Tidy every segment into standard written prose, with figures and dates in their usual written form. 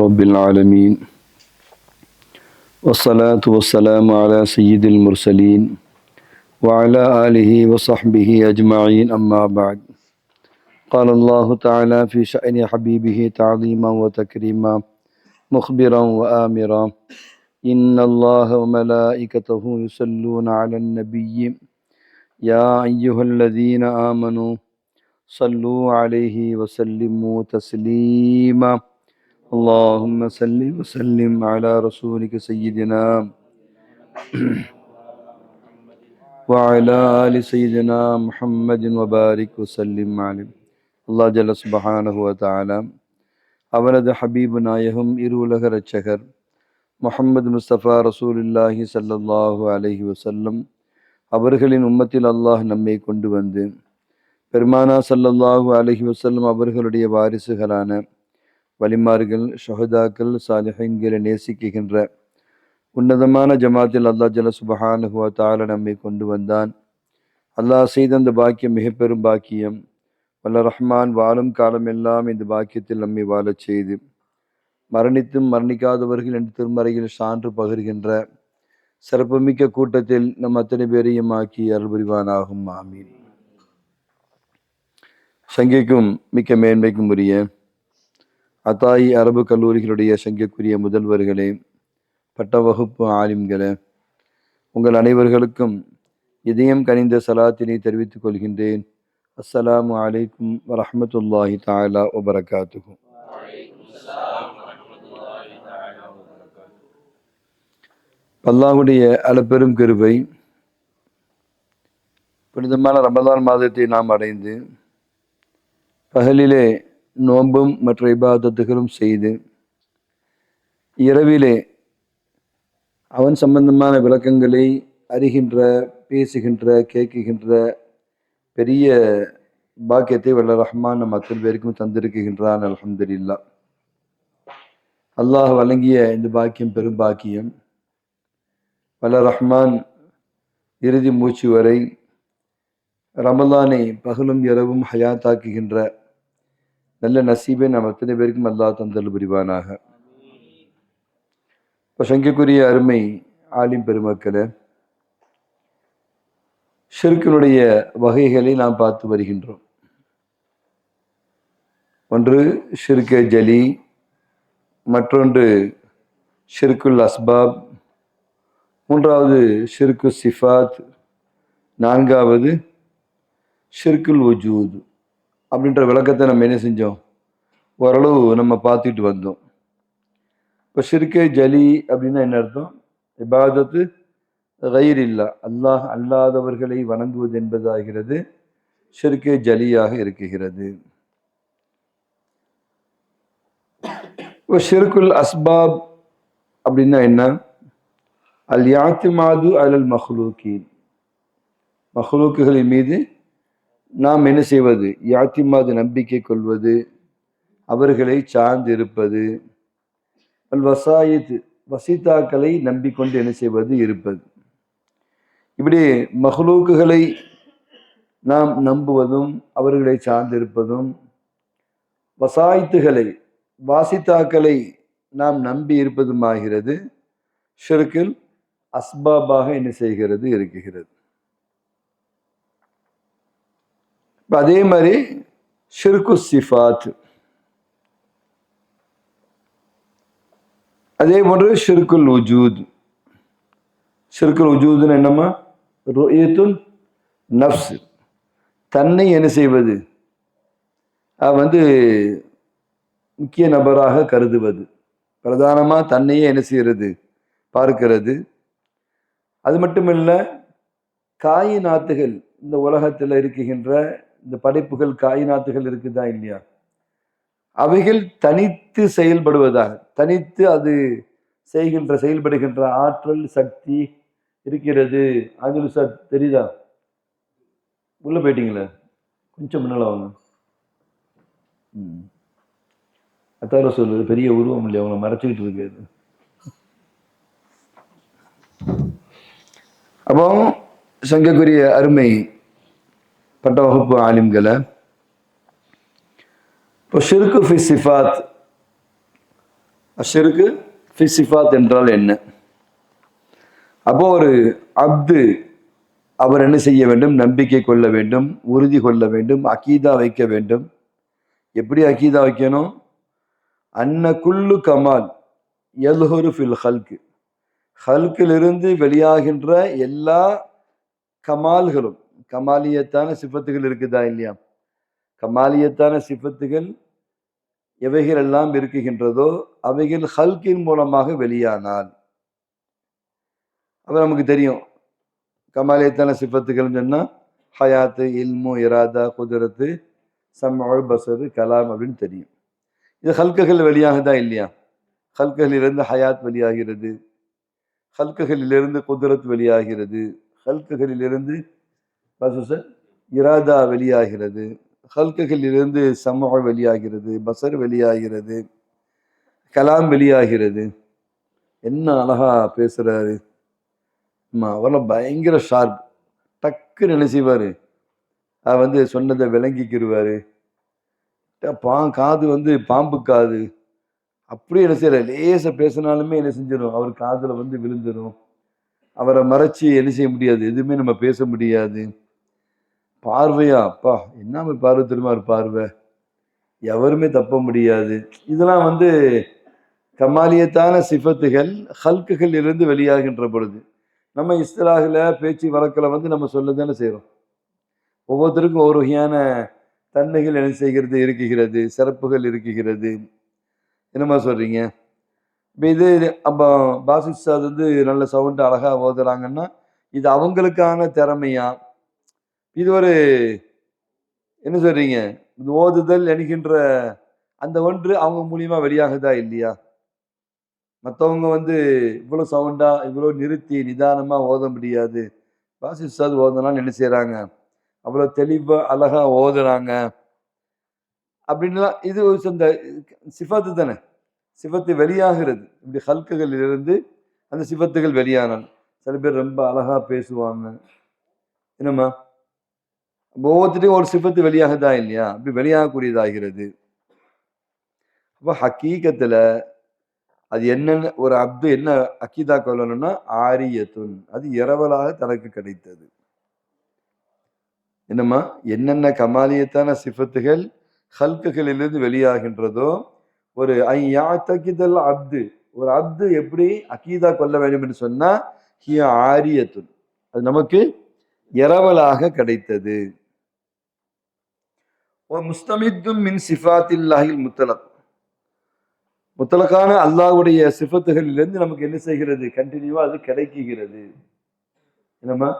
رب العالمين والصلاة والسلام على سيد المرسلين وعلى آله وصحبه أجمعين أما بعد قال الله تعالى في شأن حبيبه تعظيما وتكريما مخبرا وآمرا إن الله وملائكته يصلون على النبي يا أيها الذين آمنوا صلوا عليه وسلموا تسليما اللهم صل وسلم على رسولك سيدنا وعلى آل سيدنا محمد وبارك وسلم عليه அல்லாஹ் ஜல்ல சுப்ஹானஹு வ தஆலா அவரது ஹபீபு நாயகம் இருவுலக இரட்சகர் முஹம்மது முஸ்தபா ரசூலுல்லாஹி ஸல்லல்லாஹு அலைஹி வஸல்லம் அவர்களின் உம்மத்தில் அல்லாஹ் நம்மை கொண்டு வந்து பெருமானா ஸல்லல்லாஹு அலைஹி வஸல்லம் அவர்களுடைய வாரிசுகளான வலிமார்கள் ஷஹதாக்கள் சாலிஹீன்களை நேசிக்கின்ற உன்னதமான ஜமாத்தில் அல்லாஹ் ஜல்ல சுப்ஹானஹு வ தஆலா நம்மை கொண்டு வந்தான். அல்லாஹ் செய்த அந்த பாக்கியம் மிக பெரும் பாக்கியம். வல்ல ரஹ்மான் வாழும் காலமெல்லாம் இந்த பாக்கியத்தில் நம்மை வாழச் செய்து மரணித்தும் மரணிக்காதவர்கள் என்று திருமறையில் சான்று பகிர்கின்ற சிறப்புமிக்க கூட்டத்தில் நம் அத்தனை பேரையும் ஆக்கி அருள் புரிவானாகும். ஆமீன். சங்கைக்கும் மிக்க மேன்மைக்கும் உரிய அத்தாயி அரபு கல்லூரிகளுடைய சங்கைக்குரிய முதல்வர்களே, பட்ட வகுப்பு ஆலிம்களே, உங்கள் அனைவர்களுக்கும் இதயம் கனிந்த சலாத்தினை தெரிவித்துக் கொள்கின்றேன். அஸ்ஸலாமு அலைக்கும் வரஹ்மத்துல்லாஹி தஆலா வபரகாத்துஹு. அல்லாஹ்வுடைய அளப்பெரும் கிருபை, புனிதமான ரமலான் மாதத்தை நாம் அடைந்து பகலிலே நோன்பும் மற்ற இபாதத்துகளும் செய்து இரவிலே அவன் சம்பந்தமான விளக்கங்களை அறிகின்ற, பேசுகின்ற, கேட்குகின்ற பெரிய பாக்கியத்தை வல்ல ரஹ்மான் நம் அத்தனை பேருக்கும் தந்திருக்கின்றான். அல்ஹம்துலில்லாஹ். அல்லாஹ் வழங்கிய இந்த பாக்கியம் பெரும் பாக்கியம். வல்ல ரஹ்மான் இறுதி மூச்சு வரை ரமலானை பகலும் இரவும் ஹயாத்தாக்குகின்ற நல்ல நசீபை நம் அத்தனை பேருக்கும் அல்லாஹ் தந்தல் புரிவானாக. இப்போ சங்கைக்குரிய அருமை ஆலிம் பெருமக்களே, ஷிர்கினுடைய வகைகளை நாம் பார்த்து வருகின்றோம். ஒன்று ஷிர்கே ஜலி, மற்றொன்று ஷிர்குல் அஸ்பாப், மூன்றாவது ஷிர்கு சிஃபாத், நான்காவது ஷிர்குல் வஜூத். அப்படின்ற விளக்கத்தை நம்ம என்ன செஞ்சோம், ஓரளவு நம்ம பார்த்துட்டு வந்தோம். இப்போ ஷிர்கே ஜலி அப்படின்னா என்ன அர்த்தம்? இபாதத்து கைர் இல்லா, அல்லாஹ் அல்லாதவர்களை வணங்குவது என்பதாகிறது ஷிர்கே ஜலியாக இருக்குகிறது. இப்போ ஷிர்குல் அஸ்பாப் அப்படின்னா என்ன? அல் யாத்திமாது அலல் மஹ்லூக்கீன், மஹ்லூக்குகளின் மீது நாம் என்ன செய்வது? யாத்திமாது நம்பிக்கை கொள்வது, அவர்களை சார்ந்து இருப்பது. அல் வசாயித், வசிதாக்களை நம்பிக்கொண்டு என்ன செய்வது? இருப்பது. இப்படி மஹ்லூக்குகளை நாம் நம்புவதும் அவர்களை சார்ந்திருப்பதும், வசாயித்துகளை வாசித்தாக்களை நாம் நம்பி இருப்பதுமாகிறது ஷிர்கில் அஸ்பாபாக என்ன செய்கிறது? இருக்குகிறது. அதே மாதிரி ஷிர்கு சிஃபாத், அதே போன்று ஷிர்குல் வஜூத். ஷிர்குல் வஜூத்னு என்னமா? ருயத்துல் நஃப்ஸ், தன்னை என்ன செய்வது? முக்கிய நபராக கருதுவது, பிரதானமாக தன்னையே என்ன செய்கிறது? பார்க்கிறது. அது மட்டுமல்ல, காயினாத்துகள், இந்த உலகத்தில் இருக்குகின்ற இந்த படைப்புகள் காயினாத்துகள் இருக்குதா இல்லையா, அவைகள் தனித்து செயல்படுவதாக, தனித்து அது செயல்படுகின்ற ஆற்றல் சக்தி இருக்கிறது. அதில் சார் தெரியுதா? உள்ள போயிட்டீங்களே, கொஞ்சம் முன்னால வாங்க. அத்தார சொல்வது பெரிய உருவம் இல்லையா, அவங்களை மறைச்சிக்கிட்டு இருக்காது. அப்போ சங்கக்குரிய அருமை பட்ட வகுப்பு ஆலிம்களை, இப்போ ஷிர்கு ஃபி சிஃபாத், அஷ்ஷிருக்கு ஃபி சிஃபாத் என்றால் என்ன? அப்போ ஒரு அப்து அவர் என்ன செய்ய வேண்டும்? நம்பிக்கை கொள்ள வேண்டும், உறுதி கொள்ள வேண்டும், அகீதா வைக்க வேண்டும். எப்படி அகீதா வைக்கணும்? அன்ன குல்லு கமால் யல்ஹுரு ஃபில் ஹல்க், ஹல்கிலிருந்து வெளியாகின்ற எல்லா கமால்களும், கமாலியத்தான சிஃபத்துகள் இருக்குதா இல்லையா? கமாலியத்தான சிஃபத்துகள் எவைகள் எல்லாம் இருக்குகின்றதோ அவைகள் ஹல்கின் மூலமாக வெளியானால், அப்ப நமக்கு தெரியும் கமாலியத்தான சிஃபத்துகள் சொன்னா ஹயாத்து, இல்மு, இராதா, குதிரத்து, சம்உ, பஸரு, கலாம் அப்படின்னு தெரியும். இது ஹல்குகள் வெளியாகுதா இல்லையா? ஹல்குகளிலிருந்து ஹயாத் வெளியாகிறது, ஹல்குகளிலிருந்து குதிரத் வெளியாகிறது, ஹல்குகளிலிருந்து இராதா வெளியாகிறது, ஹல்குகளிலிருந்து சம்உ வெளியாகிறது, பஸர் வெளியாகிறது, கலாம் வெளியாகிறது. என்ன அழகா பேசுறாரு! அவரெல்லாம் பயங்கர ஷார்ப். டக்குன்னு என்ன செய்வாரு? சொன்னதை விளங்கிக்கிடுவாரு. காது பாம்பு காது. அப்படியே என்ன செய்யற, லேச பேசினாலுமே என்ன செஞ்சிடும், அவர் காதுல விழுந்துடும். அவரை மறைச்சு என்ன செய்ய முடியாது, எதுவுமே நம்ம பேச முடியாது. பார்வையா அப்பா, என்ன பார்வை தெரியுமா? ஒரு பார்வை எவருமே தப்ப முடியாது. இதெல்லாம் கமாலியத்தான சிஃபத்துகள் ஹல்குகள் இருந்து வெளியாகின்ற பொழுது நம்ம இஸ்திலாஹில் பேச்சு வழக்கில் நம்ம சொல்லதானே செய்கிறோம். ஒவ்வொருத்தருக்கும் ஒவ்வொரு வகையான தன்மைகள் என்ன செய்கிறது, இருக்குகிறது, சிறப்புகள் இருக்குகிறது. என்னமா சொல்றீங்க? இப்போ இது அப்போ பாசிஸ்தாத் நல்ல சவுண்டு அழகா ஓதுறாங்கன்னா இது அவங்களுக்கான திறமையா? இது ஒரு என்ன சொல்றீங்க, இது ஓதுதல் என்கின்ற அந்த ஒன்று அவங்க மூலியமா வெளியாகுதா இல்லையா? மற்றவங்க இவ்வளோ சவுண்டா இவ்வளோ நிறுத்தி நிதானமா ஓத முடியாது. பாசிஸ்தாத் ஓதுனாலும் என்ன செய்யறாங்க, அவ்வளோ தெளிவா அழகா ஓதுறாங்க அப்படின்லாம். இது இந்த சிஃபத்து தானே, சிஃபத்து வெளியாகிறது. இப்படி ஹல்குகளிலிருந்து அந்த சிஃபத்துகள் வெளியானால் சில பேர் ரொம்ப அழகா பேசுவாங்க. என்னம்மா, ஒவ்வொருத்தையும் ஒரு சிஃபத்து வெளியாகுதா இல்லையா? அப்படி வெளியாகக்கூடியதாகிறது. அப்போ ஹக்கீகத்துல அது என்னன்னு ஒரு அப்து என்ன அக்கீதா கொள்ளணும்னா ஆரியத்துன், அது இரவலாக தனக்கு கிடைத்தது. என்னம்மா, என்னென்ன கமாலியத்தான சிஃபத்துகள் ஹல்குகளிலிருந்து வெளியாகின்றதோ ஒரு ஐயாத்தகிதல் அப்து, ஒரு அப்து எப்படி அக்கீதா கொள்ள வேண்டும் என்று சொன்னா ஹிய ஆரியத்துன், அது நமக்கு இரவலாக கிடைத்தது. முஸ்தமித்தும் மின் சிஃபாத்தில்லாஹில் முத்தலக், முத்தலக்கான அல்லாஹ்வுடைய சிஃபத்துகளிலிருந்து நமக்கு என்ன செய்கிறது, கண்டினியூவா அது கிடைக்குகிறது. என்னம்மா,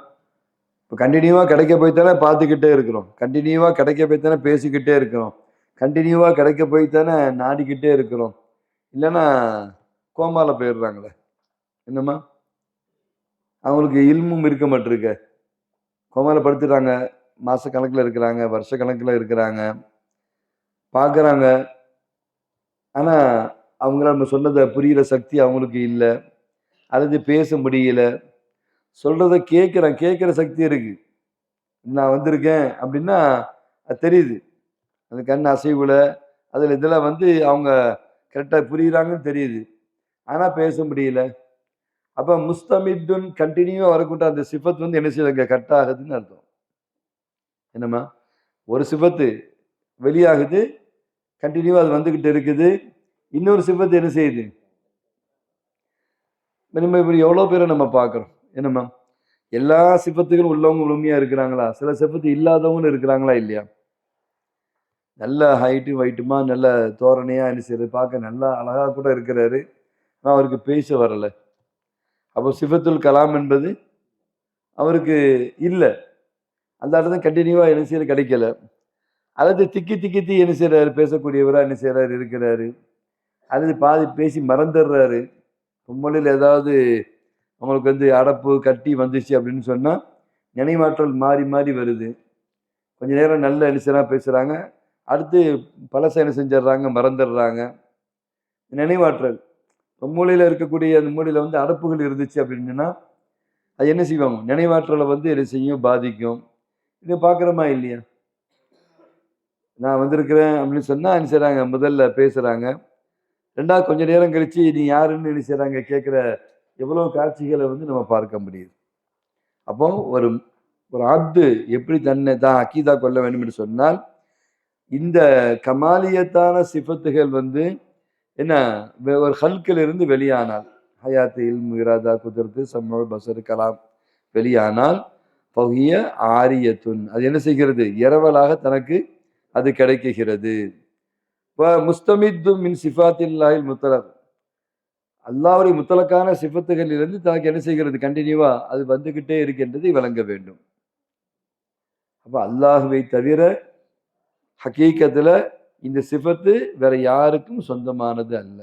இப்போ கண்டினியூவா கிடைக்க போய்த்தானே பார்த்துக்கிட்டே இருக்கிறோம், கண்டினியூவா கிடைக்க போய்த்தானே பேசிக்கிட்டே இருக்கிறோம், கண்டினியூவா கிடைக்க போய்த்தானே நாடிக்கிட்டே இருக்கிறோம். இல்லைன்னா கோமால போயிடுறாங்களே. என்னம்மா, அவங்களுக்கு இல்மும் இருக்க மாட்டிருக்க, கோமால படுத்துடுறாங்க, மாச கணக்கில் இருக்கிறாங்க, வருஷ கணக்கில் இருக்கிறாங்க, பார்க்குறாங்க. ஆனால் அவங்களால நம்ம சொன்னதை புரிகிற சக்தி அவங்களுக்கு இல்லை, அல்லது பேச முடியல. சொல்றத கேட்குற சக்தி இருக்கு. நான் வந்திருக்கேன் அப்படின்னா அது தெரியுது, அந்த கண் அசைவுல அதில் இதெல்லாம் அவங்க கரெக்டாக புரியுறாங்கன்னு தெரியுது. ஆனால் பேச முடியல. அப்போ முஸ்தமித்துன் கண்டினியூவாக வரக்கூட்ட அந்த சிஃபத் என்ன செய்யுது, கட் ஆகுதுன்னு அர்த்தம். என்னம்மா, ஒரு சிஃபத்து வெளியாகுது, கண்டினியூவா அது வந்துகிட்டு இருக்குது. இன்னொரு சிஃபத்து என்ன செய்யுது, நம்ம இப்படி எவ்வளோ பேரை நம்ம பார்க்குறோம். என்னம்மா, எல்லா சிஃபத்துகளும் உள்ளவங்க முழுமையா இருக்கிறாங்களா? சில சிஃபத்து இல்லாதவங்களும் இருக்கிறாங்களா இல்லையா? நல்ல ஹைட்டு வைட்டுமா, நல்ல தோரணையா என்ன செய்யறது, பார்க்க நல்லா அழகா கூட இருக்கிறாரு, ஆனால் அவருக்கு பேச வரலை. அப்போ சிஃபத்துல் கலாம் என்பது அவருக்கு இல்லை, அந்த இடத்துல கண்டினியூவா என்ன செய்யறது கிடைக்கல. அல்லது திக்கி என்ன செய்யறாரு, பேசக்கூடியவரா என்ன செய்யறாரு இருக்கிறாரு, அல்லது பாதி பேசி மறந்துடுறாரு. பொம்மொழியில் ஏதாவது அவங்களுக்கு அடப்பு கட்டி வந்துச்சு அப்படின்னு சொன்னா நினைவாற்றல் மாறி மாறி வருது. கொஞ்ச நேரம் நல்ல என்ன பேசுறாங்க, அடுத்து பழச என்ன செஞ்சிடுறாங்க, மறந்துடுறாங்க. நினைவாற்றல் மூளையில இருக்கக்கூடிய அந்த மூளையில அடப்புகள் இருந்துச்சு அப்படின்னா அது என்ன செய்வாங்க, நினைவாற்றலை என்ன செய்யும், பாதிக்கும். இதை பார்க்குறோமா இல்லையா? நான் வந்திருக்கிறேன் அப்படின்னு சொன்னா என்ன செய்றாங்க, முதல்ல பேசுறாங்க, ரெண்டாவது கொஞ்ச நேரம் கழிச்சு நீ யாருன்னு என்ன செய்றாங்க கேட்குற எவ்வளவு காட்சிகளை வந்து நம்ம பார்க்க முடியுது. அப்போ ஒரு ஒரு அப்து எப்படி தன்னை தான் அக்கீதா கொள்ள வேண்டும் என்று சொன்னால், இந்த கமாலியத்தான சிஃபத்துகள் வந்து என்ன ஒரு ஹல்கில் இருந்து வெளியானால், ஹயாத்து, இல்மு, இராதா, குதிரத்து, சம்உ, பஸர், கலாம் வெளியானால், ஃபஹிய ஆரியத்துன், அது என்ன செய்கிறது? இரவலாக தனக்கு அது கிடைக்குகிறது. முஸ்தமித்து மின் சிஃபாத்தில்லாஹில் முத்தலக், அல்லாஹ்வுடைய முத்தலக்கான சிஃபத்துகளிலிருந்து தனக்கு என்ன செய்கிறது? கண்டினியூவா அது வந்துகிட்டே இருக்கின்றதை விளங்க வேண்டும். அப்ப அல்லாஹுவை தவிர ஹகீகத்துல இந்த சிஃபத்து வேற யாருக்கும் சொந்தமானது அல்ல.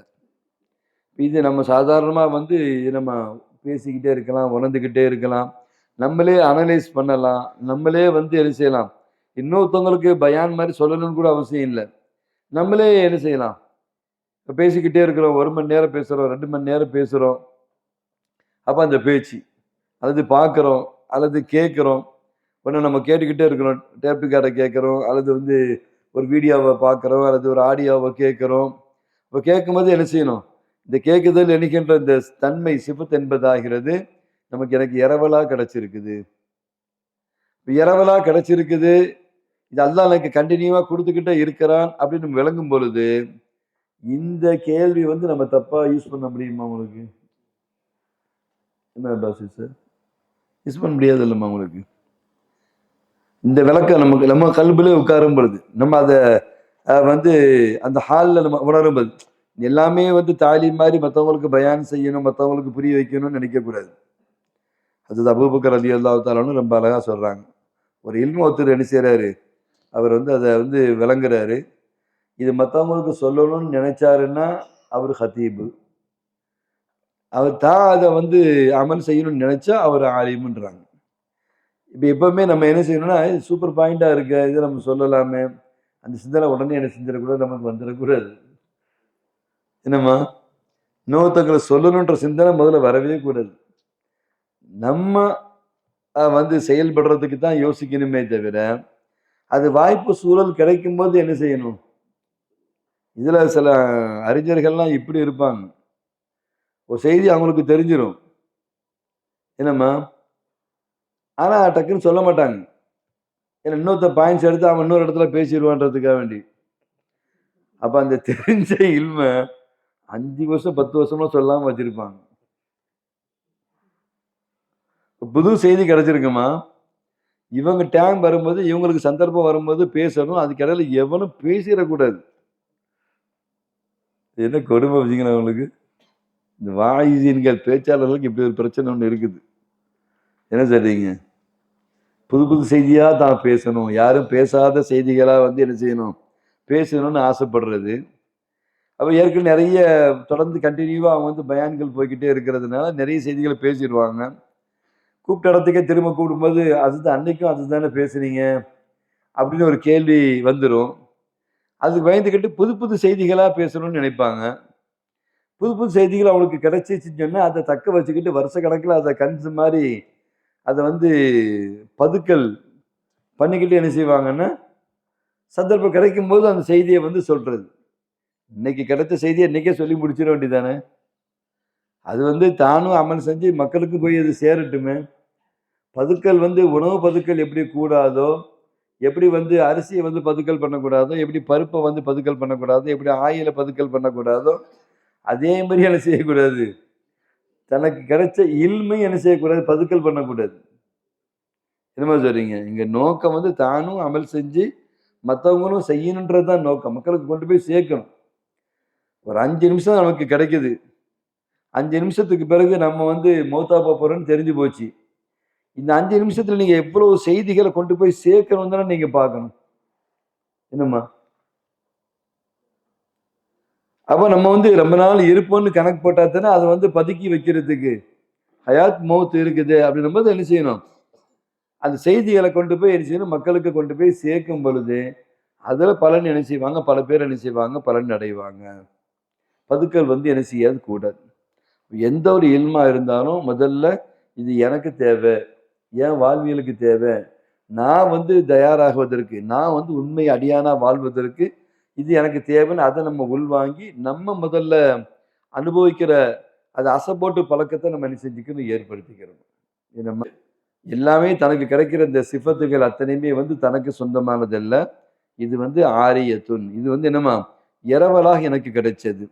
இது நம்ம சாதாரணமா வந்து நம்ம பேசிக்கிட்டே இருக்கலாம், உணர்ந்துக்கிட்டே இருக்கலாம், நம்மளே அனலைஸ் பண்ணலாம், நம்மளே வந்து என்ன செய்யலாம், இன்னொருத்தவங்களுக்கு பயான் மாதிரி சொல்லணும்னு கூட அவசியம் இல்லை. நம்மளே என்ன செய்யலாம், இப்போ பேசிக்கிட்டே இருக்கிறோம், 1 மணி நேரம் பேசுகிறோம், 2 மணி நேரம் பேசுகிறோம். அப்போ அந்த பேச்சு அல்லது பார்க்குறோம் அல்லது கேட்குறோம், ஒன்று நம்ம கேட்டுக்கிட்டே இருக்கிறோம், டேப் ரெக்கார்டை கேட்குறோம், அல்லது வந்து ஒரு வீடியோவை பார்க்குறோம், அல்லது ஒரு ஆடியோவை கேட்குறோம். இப்போ கேட்கும்போது என்ன செய்யணும், இந்த கேட்குதல் நினைக்கின்ற இந்த தன்மை சிஃபத் என்பதாகிறது நமக்கு எனக்கு இரவலாக கிடைச்சிருக்குது. இரவலாக கிடைச்சிருக்குது, இது அல்லாஹ் எனக்கு கண்டினியூவாக கொடுத்துக்கிட்டே இருக்கிறான் அப்படின்னு நம்ம விளங்கும் பொழுது, இந்த கேள்வி வந்து நம்ம தப்பா யூஸ் பண்ண முடியுமா உங்களுக்கு? என்ன பாசி சார், யூஸ் பண்ண முடியாது இல்லைம்மா உங்களுக்கு? இந்த விளக்கம் நமக்கு நம்ம கல்விலே உட்காரும் பொழுது, நம்ம அதை வந்து அந்த ஹாலில் நம்ம உணரும் போது, எல்லாமே வந்து தாலீம் மாதிரி மற்றவங்களுக்கு பயான் செய்யணும், மற்றவங்களுக்கு புரிய வைக்கணும்னு நினைக்கக்கூடாது. அது அபூபக்கர் ரலியல்லாஹு தஆலான்னு ரொம்ப அழகா சொல்றாங்க. ஒரு இல்மு ஒருத்தர் என்ன செய்றாரு, அவர் வந்து அதை வந்து விளங்குறாரு, இது மற்றவங்களுக்கு சொல்லணும்னு நினைச்சாருன்னா அவர் ஹத்தீபு, அவர் தான் அதை வந்து அமல் செய்யணும்னு நினைச்சா அவர் ஆலிமுன்றாங்க. இப்போ எப்பவுமே நம்ம என்ன செய்யணும்னா, இது சூப்பர் பாயிண்டா இருக்கு, இதை நம்ம சொல்லலாமே, அந்த சிந்தனை உடனே என்ன செஞ்சிடக்கூடாது, நமக்கு வந்துடக்கூடாது. என்னம்மா, இன்னொருத்தங்களை சொல்லணுன்ற சிந்தனை முதல்ல வரவே கூடாது. நம்ம வந்து செயல்படுறதுக்கு தான் யோசிக்கணுமே தவிர, அது வாய்ப்பு சூழல் கிடைக்கும் போது என்ன செய்யணும்? இதுல சில அறிஞர்கள்லாம் இப்படி இருப்பாங்க, ஒரு செய்தி அவங்களுக்கு தெரிஞ்சிடும், என்னம்மா, ஆனா டக்குன்னு சொல்ல மாட்டாங்க. ஏன்னா இன்னொருத்த பாயிண்ட்ஸ் எடுத்து அவன் இன்னொரு இடத்துல பேசிடுவான்றதுக்காக வேண்டி. அப்ப அந்த தெரிஞ்ச இல்ம 5 வருஷம் 10 வருஷமா சொல்லாம வச்சிருப்பாங்க. புது செய்தி கிடைச்சிருக்குமா, இவங்க டைம் வரும்போது, இவங்களுக்கு சந்தர்ப்பம் வரும்போது பேசணும், அதுக்கு இடையில எவனும் பேசிடக்கூடாது. என்ன கொடுமை வச்சுக்கணும் அவங்களுக்கு. இந்த வாயிசீன்கள் பேச்சாளர்களுக்கு இப்படி ஒரு பிரச்சனை ஒன்று இருக்குது. என்ன சொல்றீங்க, புது புது செய்தியா தான் பேசணும், யாரும் பேசாத செய்திகளா வந்து என்ன செய்யணும், பேசணும்னு ஆசைப்படுறது. அப்ப ஏற்கனவே நிறைய தொடர்ந்து கண்டினியூவா அவங்க வந்து பயான்கள் போய்கிட்டே இருக்கிறதுனால நிறைய செய்திகளை பேசிடுவாங்க. கூப்பிட்ட இடத்துக்கே திரும்ப கூப்பிடும்போது, அதுதான் அன்னைக்கும் அதுதானே பேசுறீங்க அப்படின்னு ஒரு கேள்வி வந்துடும். அதுக்கு பயந்துக்கிட்டு புது புது செய்திகளா பேசணும்னு நினைப்பாங்க. புது புது செய்திகள் அவங்களுக்கு கிடைச்சிச்சுன்னு சொன்னா, அதை தக்க வச்சுக்கிட்டு வருஷ கணக்கில் அதை கன்ஸ் மாதிரி அதை வந்து பதுக்கல் பண்ணிக்கிட்டு என்ன செய்வாங்கன்னா, சந்தர்ப்பம் கிடைக்கும் போது அந்த செய்தியை வந்து சொல்றது. இன்னைக்கு கிடைச்ச செய்தியை இன்னைக்கே சொல்லி முடிச்சிட வேண்டியதானே. அது வந்து தானும் அமல் செஞ்சு மக்களுக்கு போய் அது சேரட்டுமே. பதுக்கல் வந்து உணவு பதுக்கல் எப்படி கூடாதோ, எப்படி வந்து அரிசியை வந்து பதுக்கல் பண்ணக்கூடாதோ, எப்படி பருப்பை வந்து பதுக்கல் பண்ணக்கூடாதோ, எப்படி ஆயிலை பதுக்கல் பண்ணக்கூடாதோ, அதே மாதிரி என்ன செய்யக்கூடாது, தனக்கு கிடைச்ச இல்மை என்ன செய்யக்கூடாது, பதுக்கல் பண்ணக்கூடாது. என்னமா சொல்றீங்க, இங்க நோக்கம் வந்து தானும் அமல் செஞ்சு மற்றவங்களும் செய்யணுன்றது தான் நோக்கம். மக்களுக்கு கொண்டு போய் சேர்க்கணும். ஒரு 5 நிமிஷம் நமக்கு கிடைக்குது, 5 நிமிஷத்துக்கு பிறகு நம்ம வந்து மௌத்தா போறோம்னு தெரிஞ்சு போச்சு. இந்த 5 நிமிஷத்துல நீங்க எவ்வளவு செய்திகளை கொண்டு போய் சேர்க்கணும் தானே நீங்க பார்க்கணும். என்னம்மா, அப்ப நம்ம வந்து ரொம்ப நாள் இருப்போம்னு கணக்கு போட்டா தானே அதை வந்து பதுக்கி வைக்கிறதுக்கு ஹயாத் மௌத் இருக்குது. அப்படின்னும் போது என்ன செய்யணும், அந்த செய்திகளை கொண்டு போய் என்ன செய்யணும், மக்களுக்கு கொண்டு போய் சேர்க்கும் பொழுது அதுல பலன் என்ன செய்வாங்க, பல பேர் என்ன செய்வாங்க, பலன் அடைவாங்க. பதுக்கல் வந்து என்ன செய்யாது கூடாது. எந்த ஒரு இல்மா இருந்தாலும் முதல்ல இது எனக்கு தேவை, என் வாழ்வியலுக்கு தேவை, நான் வந்து தயாராகுவதற்கு, நான் வந்து உண்மை அடியானா வாழ்வதற்கு இது எனக்கு தேவைன்னு அதை நம்ம உள்வாங்கி நம்ம முதல்ல அனுபவிக்கிற அது அசை போட்டு பழக்கத்தை நம்ம என்ன செஞ்சுக்கணும், ஏற்படுத்திக்கிறோம். நம்ம எல்லாமே தனக்கு கிடைக்கிற இந்த சிஃபத்துகள் அத்தனையுமே தனக்கு சொந்தமானதல்ல. இது ஆரியத்துன், இது என்னமா இரவலாக எனக்கு கிடைச்சது.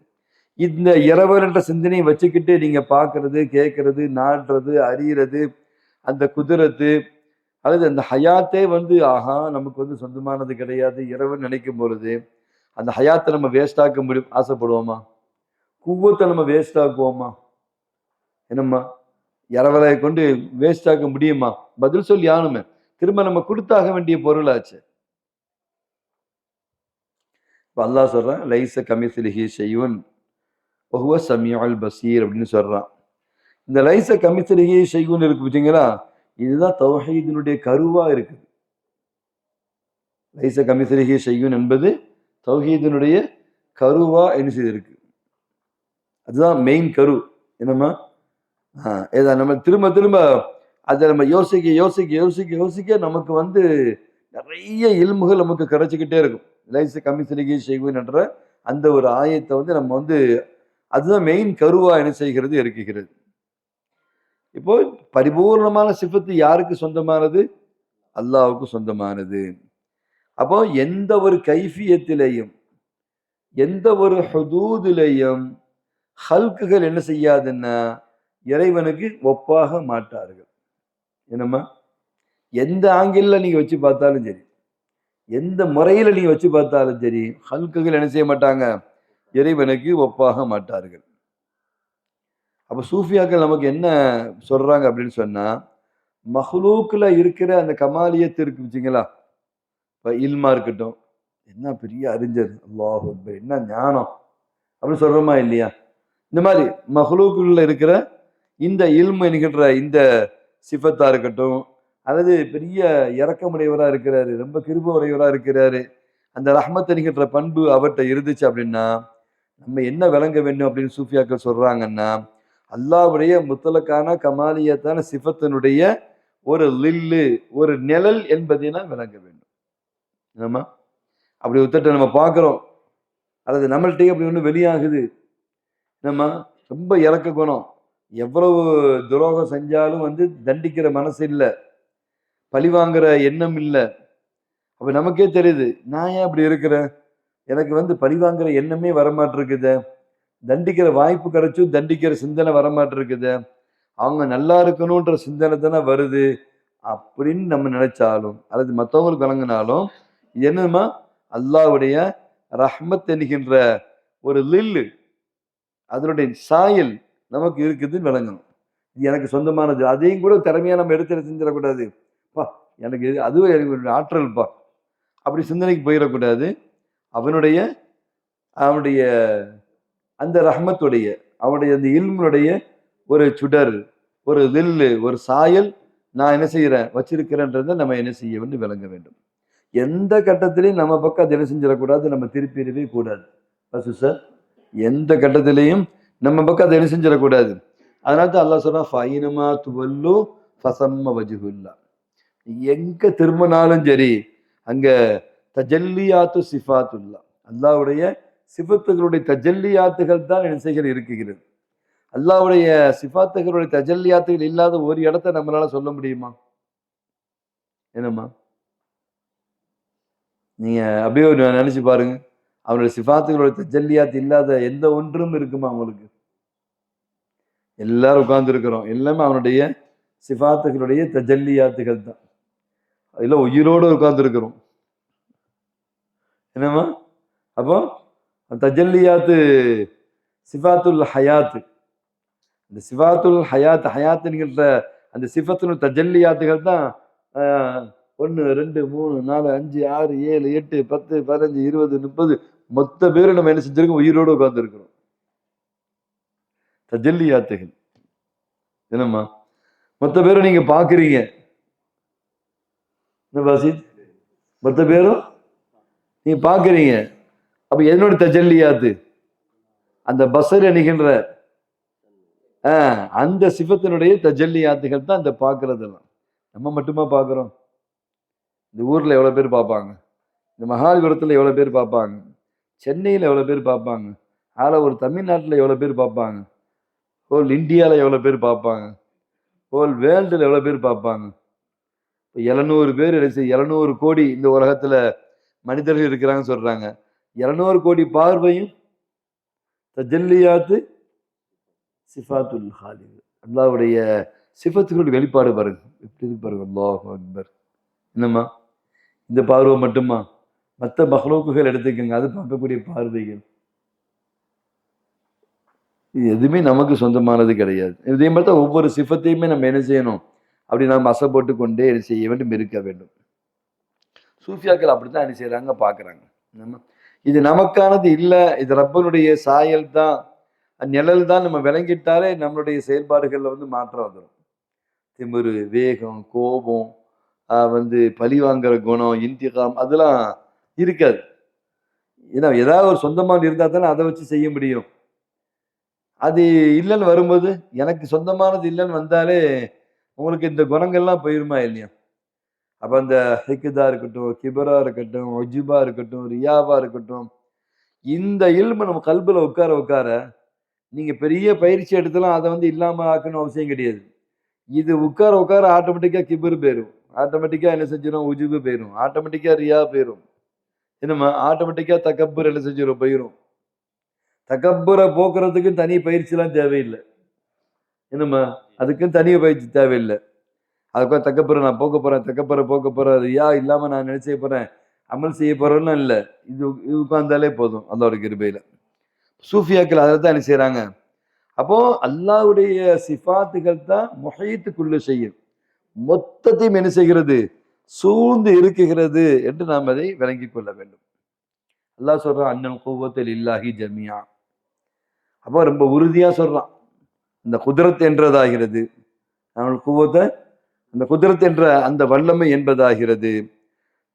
இந்த இரவல் என்ற சிந்தனையை வச்சுக்கிட்டு நீங்க பார்க்கறது, கேட்கறது, நாடுறது, அறியறது, அந்த குதிரத்து அல்லது அந்த ஹயாத்தே ஆஹா நமக்கு சொந்தமானது கிடையாது இரவுன்னு நினைக்கும் பொழுது அந்த ஹயாத்தை நம்ம வேஸ்ட் ஆக்க முடியும் ஆசைப்படுவோமா? குவத்தை நம்ம வேஸ்ட் ஆக்குவோமா? என்னம்மா இரவலை கொண்டு வேஸ்ட் ஆக்க முடியுமா? பதில் சொல்லி ஆனுமே. திரும்ப நம்ம கொடுத்தாக வேண்டிய பொருளாச்சு. அல்லாஹ் சொல்றான், லைஸ கமிஸ்லிஹி ஷைஉன் வஹுவ ஸமீஉல் பஸீர் அப்படின்னு சொல்றான். இந்த லைஸ கமிஸ்லிஹி ஷைஉன் இருக்கு பார்த்தீங்களா, இதுதான் தௌஹீதினுடைய கருவா இருக்குது. லைஸ கமிஸ்லிஹி ஷைஉன் என்பது தௌஹீதினுடைய கருவா என்ன செய்திருக்கு, அதுதான் மெயின் கரு. என்னம்மா நம்ம திரும்ப திரும்ப அதை நம்ம யோசிக்க யோசிக்க யோசிக்க யோசிக்க நமக்கு நிறைய இல்முகள் நமக்கு கிடைச்சிக்கிட்டே இருக்கும். லைஸ கமிஸ்லிஹி ஷைஉன் என்ற அந்த ஒரு ஆயத்தை நம்ம அதுதான் மெயின் கருவா என்ன செய்கிறது, இருக்குகிறது. இப்போ பரிபூர்ணமான சிஃபத்து யாருக்கு சொந்தமானது? அல்லாஹ்வுக்கு சொந்தமானது. அப்போ எந்த ஒரு கைஃபியத்திலையும் எந்த ஒரு ஹுதூதிலையும் ஹல்குகள் என்ன செய்யாதுன்னா இறைவனுக்கு ஒப்பாக மாட்டார்கள். என்னம்மா எந்த ஆங்கிள் நீங்க வச்சு பார்த்தாலும் சரி, எந்த முறையில நீங்க வச்சு பார்த்தாலும் சரி, ஹல்குகள் என்ன செய்ய மாட்டாங்க, இறைவனுக்கு ஒப்பாக மாட்டார்கள். அப்ப சூஃபியாக்கள் நமக்கு என்ன சொல்றாங்க அப்படின்னு சொன்னா, மஹ்லூக்ல இருக்கிற அந்த கமாலியத்து இருக்கு வச்சுங்களா, இப்போ இல்மா இருக்கட்டும், என்ன பெரிய அறிஞர், அல்லாஹ் அக்பர், என்ன ஞானம் அப்படின்னு சொல்றோமா இல்லையா? இந்த மாதிரி மஹ்லூக்குள்ள இருக்கிற இந்த இல்மு என்கின்ற இந்த சிஃபத்தா இருக்கட்டும், அல்லது பெரிய இரக்கமுடையவரா இருக்கிறாரு, ரொம்ப கிருப உடையவரா இருக்கிறாரு, அந்த ரஹ்மத் என்கின்ற பண்பு அவர்கிட்ட இருந்துச்சு அப்படின்னா நம்ம என்ன விளங்க வேண்டும் அப்படின்னு சூஃபியாக்கள் சொல்றாங்கன்னா, அல்லாஹ்வுடைய முத்தலக்கான கமாலியத்தான சிஃபத்தினுடைய ஒரு லில்லு, ஒரு நிழல் என்பதை நாம் விளங்க வேண்டும். ஆமா, அப்படி ஒருத்தட்ட நம்ம பார்க்கிறோம், அல்லது நம்மள்கிட்டயே அப்படி ஒன்று வெளியாகுது, நம்ம ரொம்ப இறக்க குணம், எவ்வளவு துரோகம் செஞ்சாலும் தண்டிக்கிற மனசு இல்லை, பழி வாங்குற எண்ணம் இல்லை. அப்ப நமக்கே தெரியுது, நான் ஏன் அப்படி இருக்கிறேன், எனக்கு பழி வாங்குற எண்ணமே வரமாட்டிருக்குது, தண்டிக்கிற வாய்ப்பு கிடைச்சும் தண்டிக்கிற சிந்தனை வரமாட்டிருக்குது, அவங்க நல்லா இருக்கணும்ன்ற சிந்தனை தானே வருது அப்படின்னு நம்ம நினைச்சாலும் அல்லது மற்றவங்களுக்கு வழங்கினாலும் இது என்னமா அல்லாஹ்வுடைய ரஹ்மத் என்கின்ற ஒரு லில்லு, அதனுடைய சாயல் நமக்கு இருக்குதுன்னு விளங்கணும். இது எனக்கு சொந்தமானது, அதையும் கூட திறமையா நம்ம எடுத்து செஞ்சிடக்கூடாது, பா எனக்கு அதுவே எனக்கு ஆற்றல்ப்பா அப்படி சிந்தனைக்கு போயிடக்கூடாது. அவனுடைய அவனுடைய அந்த ரஹ்மத்துடைய அவனுடைய அந்த இல்முடைய ஒரு சுடர், ஒரு தில்லு, ஒரு சாயல் நான் என்ன செய்யறேன் வச்சிருக்கிறேன்றதை நம்ம என்ன செய்ய வேண்டும், விளங்க வேண்டும். எந்த கட்டத்திலையும் நம்ம பக்கம் அதை என்ன செஞ்சிடக்கூடாது, நம்ம திருப்பிடவே கூடாது. சார் எந்த கட்டத்திலையும் நம்ம பக்கம் அதை என்ன செஞ்சிடக்கூடாது. அதனால தான் அல்லாஹ் சொல்றான், ஃபைனமா துவல்லு ஃபஸம்ம வஜ்ஹுல்லாஹ், எங்க திரும்பினாலும் சரி அங்க தஜல்லியாத்து சிஃபாத்துல்லா, அல்லாஹ்வுடைய சிஃபத்துகளுடைய தஜல்லியாத்துகள் தான் என்ன செய்கிற இருக்குகிறது. அல்லாஹ்வுடைய சிஃபாத்துகளுடைய தஜல்லியாத்துகள் இல்லாத ஒரு இடத்தை நம்மளால சொல்ல முடியுமா? என்னம்மா நீங்க அப்படியே நினைச்சு பாருங்க, அவருடைய சிஃபாத்துகளுடைய தஜல்லியாத்து இல்லாத எந்த ஒன்றும் இருக்குமா உங்களுக்கு? எல்லாரும் உட்கார்ந்து இருக்கிறோம், எல்லாமே அவனுடைய சிஃபாத்துகளுடைய தஜல்லியாத்துகள் தான். அதுல உயிரோடு உட்கார்ந்து இருக்கிறோம். என்னம்மா அப்போ தஜல்லியாத்து சிஃபாத்துல் ஹயாத்து, இந்த சிஃபாத்துல் ஹயாத் ஹயாத்துங்கிற அந்த சிஃபத்துல் தஜல்லியாத்துகள் தான் 1 2 3 4 5 6 7 8 10 15 20 30 மொத்த பேரும் நம்ம என்ன செஞ்சிருக்கோம், உயிரோடு உட்கார்ந்து இருக்கிறோம். தஜல்லியாத்துகள் என்னம்மா மொத்த பேரும் நீங்க பாக்குறீங்க, மொத்த பேரும் நீங்க பாக்குறீங்க. அப்ப என்னோட தஜல்லியாத்து அந்த பஸர் என்கின்ற அந்த சிஃபத்தினுடைய தஜல்லியாத்துகள் தான் அந்த பார்க்கறதெல்லாம். நம்ம மட்டுமா பார்க்கிறோம்? இந்த ஊர்ல எவ்வளவு பேர் பார்ப்பாங்க, இந்த மகாலிபுரத்துல எவ்வளவு பேர் பார்ப்பாங்க, சென்னையில் எவ்வளோ பேர் பார்ப்பாங்க, ஒரு தமிழ்நாட்டில் எவ்வளோ பேர் பார்ப்பாங்க, ஹோல் இந்தியாவில் எவ்வளோ பேர் பார்ப்பாங்க, ஹோல் வேர்ல்டில் எவ்வளோ பேர் பார்ப்பாங்க. இப்போ 700 பேர் 700 கோடி இந்த உலகத்தில் மனிதர்கள் இருக்கிறாங்கன்னு சொல்கிறாங்க. 700 கோடி பார்வையும் தஜல்லியாத்து சிஃபாத்துல் ஹாலிக், அல்லாஹ்வுடைய சிஃபத்துகளுடைய வெளிப்பாடு பாருங்க, எப்படி இருக்கு பாருங்க. அல்லாஹு அக்பர். என்னம்மா இந்த பார்வை மட்டுமா? மற்ற மஹ்லூக்குகள் எடுத்துக்கோங்க, அது பார்க்கக்கூடிய பார்வைகள் இது எதுவுமே நமக்கு சொந்தமானது கிடையாது. இதே மாதிரி தான் ஒவ்வொரு சிஃபத்தையுமே நம்ம என்ன செய்யணும், அப்படி நாம் அசைப்பட்டு கொண்டே செய்ய வேண்டும், இருக்க வேண்டும். சூஃபியாக்கள் அப்படித்தான் என்ன செய்யறாங்க, பார்க்குறாங்க. நம்ம இது நமக்கானது இல்லை, இது ரப்பனுடைய சாயல் தான், நிழல் தான் நம்ம விளங்கிட்டாலே நம்மளுடைய செயல்பாடுகளில் வந்து மாற்றம் வந்துடும். திமிரு, வேகம், கோபம், பழி வாங்குற குணம், இன்திகாம், அதெல்லாம் இருக்காது. ஏன்னா ஏதாவது ஒரு சொந்தமாக இருந்தால் தானே அதை வச்சு செய்ய முடியும். அது இல்லைன்னு வரும்போது, எனக்கு சொந்தமானது இல்லைன்னு வந்தாலே உங்களுக்கு இந்த குணங்கள்லாம் போயிருமா இல்லையா? அப்போ அந்த ஹிக்குதா இருக்கட்டும், கிபரா இருக்கட்டும், ஒஜிபா இருக்கட்டும், ரியாவா இருக்கட்டும், இந்த இல்மு நம்ம கல்புல உட்கார உட்கார நீங்க பெரிய பயிற்சி எடுத்தாலும் அதை வந்து இல்லாம ஆக்கணும் அவசியம் கிடையாது. இது உட்கார உட்கார ஆட்டோமேட்டிக்கா கிபர் போயிடும், ஆட்டோமேட்டிக்கா என்ன செஞ்சிடும், உஜுபு போயிடும், ஆட்டோமேட்டிக்கா ரியா போயிடும். என்னம்மா ஆட்டோமேட்டிக்கா தக்கப்புர் என்ன செஞ்சிடும், போயிடும். தக்கப்புரை போக்குறதுக்கு தனி பயிற்சிலாம் தேவையில்லை. என்னம்மா அதுக்கும் தனி பயிற்சி தேவையில்லை. அதுக்காக தக்கப்புரை நான் போக்க போறேன், தக்கப்புரை போக்க போறேன், ரியா இல்லாம நான் நினைச்சே போறேன், அமல் செய்ய போறேன்னு இல்லை. இது உட்கார்ந்தாலே போதும் அல்லாஹ்வுடைய கிருபையில. சூஃபியாக்கள் அதை தான் என்ன செய்யறாங்க. அப்போ அல்லாஹ்வுடைய சிஃபாத்துகள் தான் முஹீத்துக்குள்ள செய்யும், மொத்தத்தையும் என்ன செய்கிறது, சூழ்ந்து இருக்குகிறது என்று நாம் அதை விளங்கிக் கொள்ள வேண்டும். அல்லாஹ் சொல்றான், அன்னல் குவத்தில் இல்லாஹி ஜமியா. அப்போ ரொம்ப உறுதியா சொல்றான், இந்த குதிரத் என்றதாகிறது, அவள் குவத்தை அந்த குதிரத் என்ற அந்த வல்லமை என்பதாகிறது.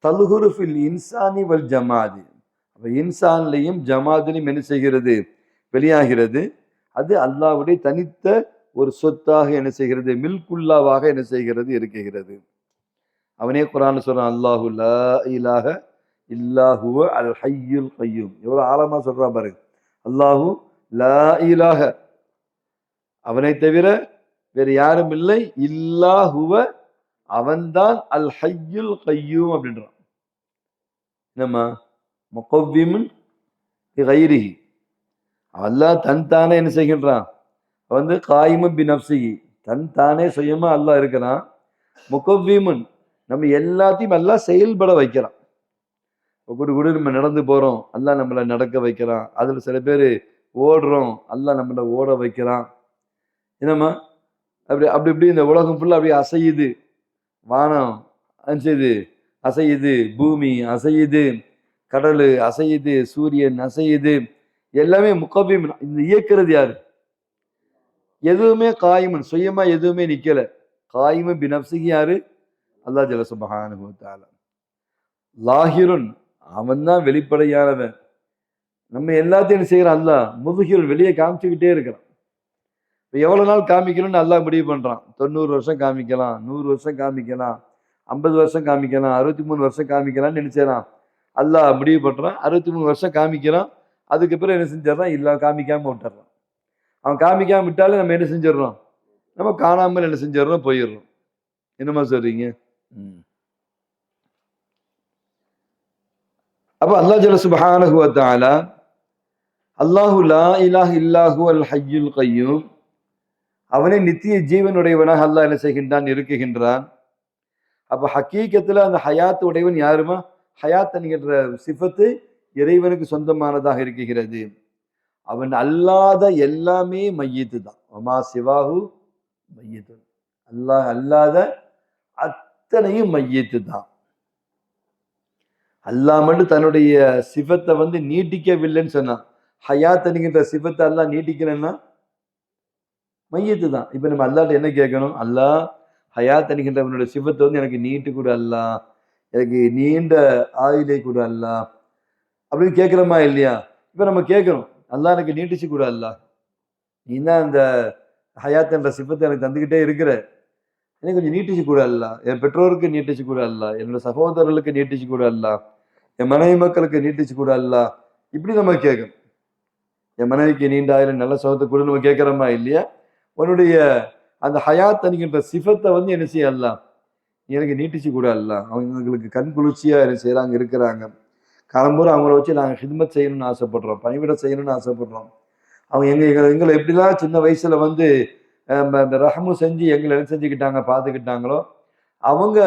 தலுகுருஃபில் இன்சானி வல் ஜமாதி, அப்ப இன்சான்லையும் ஜமாதிலையும் என்ன செய்கிறது, வெளியாகிறது. அது அல்லாஹ்வுடைய தனித்த ஒரு சொத்தாக என்ன செய்கிறது, மில்குல்லாவாக என்ன செய்கிறது, இருக்குகிறது. அவனே குர்ஆன்ல சொல்றான், அல்லாஹு லா இலாஹ இல்லாஹுவ அல் ஹய்யுல் கய்யூம். எவ்வளவு ஆழமா சொல்றான் பாருங்க. அல்லாஹு லா இலாஹ, அவனை தவிர வேறு யாரும் இல்லை, இல்லாஹுவ, அவன்தான், அல் ஹய்யுல் கய்யூம் அப்படின்றான். நம்ம முகவ்விமுன் கைரிஹி, அல்லாஹ் தன் தானே என்ன செய்கின்றான், காயிமும் பி நஃப்ஸிஹி, தன் தானே சுயமா அல்லாஹ் இருக்கிறான். முகவ்விமுன், நம்ம எல்லாத்தையும் அல்லாஹ் செயல்பட வைக்கிறான். கூட நம்ம நடந்து போறோம், அல்லாஹ் நம்மளை நடக்க வைக்கிறான். அதுல சில பேர் ஓடுறோம், அல்லாஹ் நம்மளை ஓட வைக்கிறான். என்னம்மா அப்படி அப்படி இப்படி இந்த உலகம் ஃபுல்லா அப்படியே அசையுது, வானம் அசையுது, அசையுது, பூமி அசையுது, கடல் அசையுது, சூரியன் அசையுது, எல்லாமே முகவ்விம். இந்த இயக்கிறது யாரு? எதுவுமே காயிமன் சுயமா எதுவுமே நிக்கல. காயிமும் பினப்சிஹி யாரு? அல்லாஹ் ஜல்ல சுப்ஹானஹு வ தஆலா. லாஹிருன், அவன் தான் வெளிப்படையானவன். நம்ம எல்லாத்தையும் செய்யறான் அல்லாஹ். முதுகில் வெளியே காமிச்சுக்கிட்டே இருக்கிறான். இப்போ எவ்வளவு நாள் காமிக்கணும்னு அல்லாஹ் முடிவு பண்றான். 90 வருஷம் காமிக்கலாம், 100 வருஷம் காமிக்கலாம், 50 வருஷம் காமிக்கலாம், 63 வருஷம் காமிக்கலாம்னு நினைச்சான் அல்லாஹ் முடிவு பண்றான். 63 வருஷம் காமிக்கிறான். அதுக்கப்புறம் என்ன செஞ்சிடறான், இல்ல காமிக்காம விட்டுறான். அவன் காமிக்காம விட்டாலே நம்ம என்ன செஞ்சிடறோம், நம்ம காணாமல் என்ன செஞ்சிடறோம், போயிடுறோம். என்னமா சொல்றீங்க? அப்ப அல்லாஹ் ஜல்ல சுப்ஹானஹு வ தஆலா, அல்லாஹு லா இலாஹ இல்லாஹு அல் ஹய்யுல் கய்யூம், அவனே நித்திய ஜீவனுடையவனாக அல்லாஹ் என்ன செய்கின்றான், இருக்குகின்றான். அப்ப ஹக்கீக்கத்துல அந்த ஹயாத் உடையவன் யாருமா? ஹயாத் என்கின்ற சிஃபத்து இறைவனுக்கு சொந்தமானதாக இருக்குகிறது. அவன் அல்லாத எல்லாமே மையத்து தான். ஒமா சிவாஹு மையத்து, அல்லாஹ் அல்லாத அத்தனையும் மையத்து தான். அல்லாஹ் மட்டும் தன்னுடைய சிஃபத்தை நீட்டிக்கவில்லைன்னு சொன்னான். ஹயாத் என்கின்ற சிஃபத்தை அல்லாஹ் நீட்டிக்கலன்னா மையத்து தான். இப்ப நம்ம அல்லாஹ்ட்ட என்ன கேட்கணும், அல்லாஹ் ஹயாத் என்கின்றவனுடைய சிஃபத்தை எனக்கு நீட்டு கூட அல்லாஹ், எனக்கு நீண்ட ஆயுளை கூட அல்லாஹ் அப்படின்னு கேட்கிறோமா இல்லையா? இப்ப நம்ம கேட்கிறோம், அல்லாஹ் எனக்கு நீட்டிச்சு கூட அல்லாஹ், நீ தான் அந்த ஹயாத் என்ற சிஃபத்தை எனக்கு தந்துக்கிட்டே இருக்கிற, எனக்கு கொஞ்சம் நீட்டிச்சு கூட அல்லாஹ், என் பெற்றோருக்கு நீட்டிச்சு கூட அல்லாஹ், என்னோட சகோதரர்களுக்கு நீட்டிச்சு கூட அல்லாஹ், என் மனைவி மக்களுக்கு நீட்டிச்சு கூட அல்லாஹ், இப்படி நம்ம கேட்கணும். என் மனைவிக்கு நீண்ட ஆயுள் நல்ல சுகத்தை கூட நம்ம கேட்கிறோமா இல்லையா? உன்னுடைய அந்த ஹயாத் என்கின்ற சிஃபத்தை வந்து என்ன செய்யலாம், எனக்கு நீட்டிச்சு கூட அல்ல. அவங்களுக்கு கண் குளிர்ச்சியா என்ன செய்யறாங்க இருக்கிறாங்க. காலம்பூரா அவங்கள வச்சு நாங்கள் ஹித்மத் செய்யணும்னு ஆசைப்படுறோம், பணிவிட செய்யணும்னு ஆசைப்படுறோம். அவங்க எங்களை எப்படிலாம் சின்ன வயசுல வந்து இந்த ரஹமு செஞ்சு எங்களை என்ன செஞ்சுக்கிட்டாங்க, பார்த்துக்கிட்டாங்களோ, அவங்க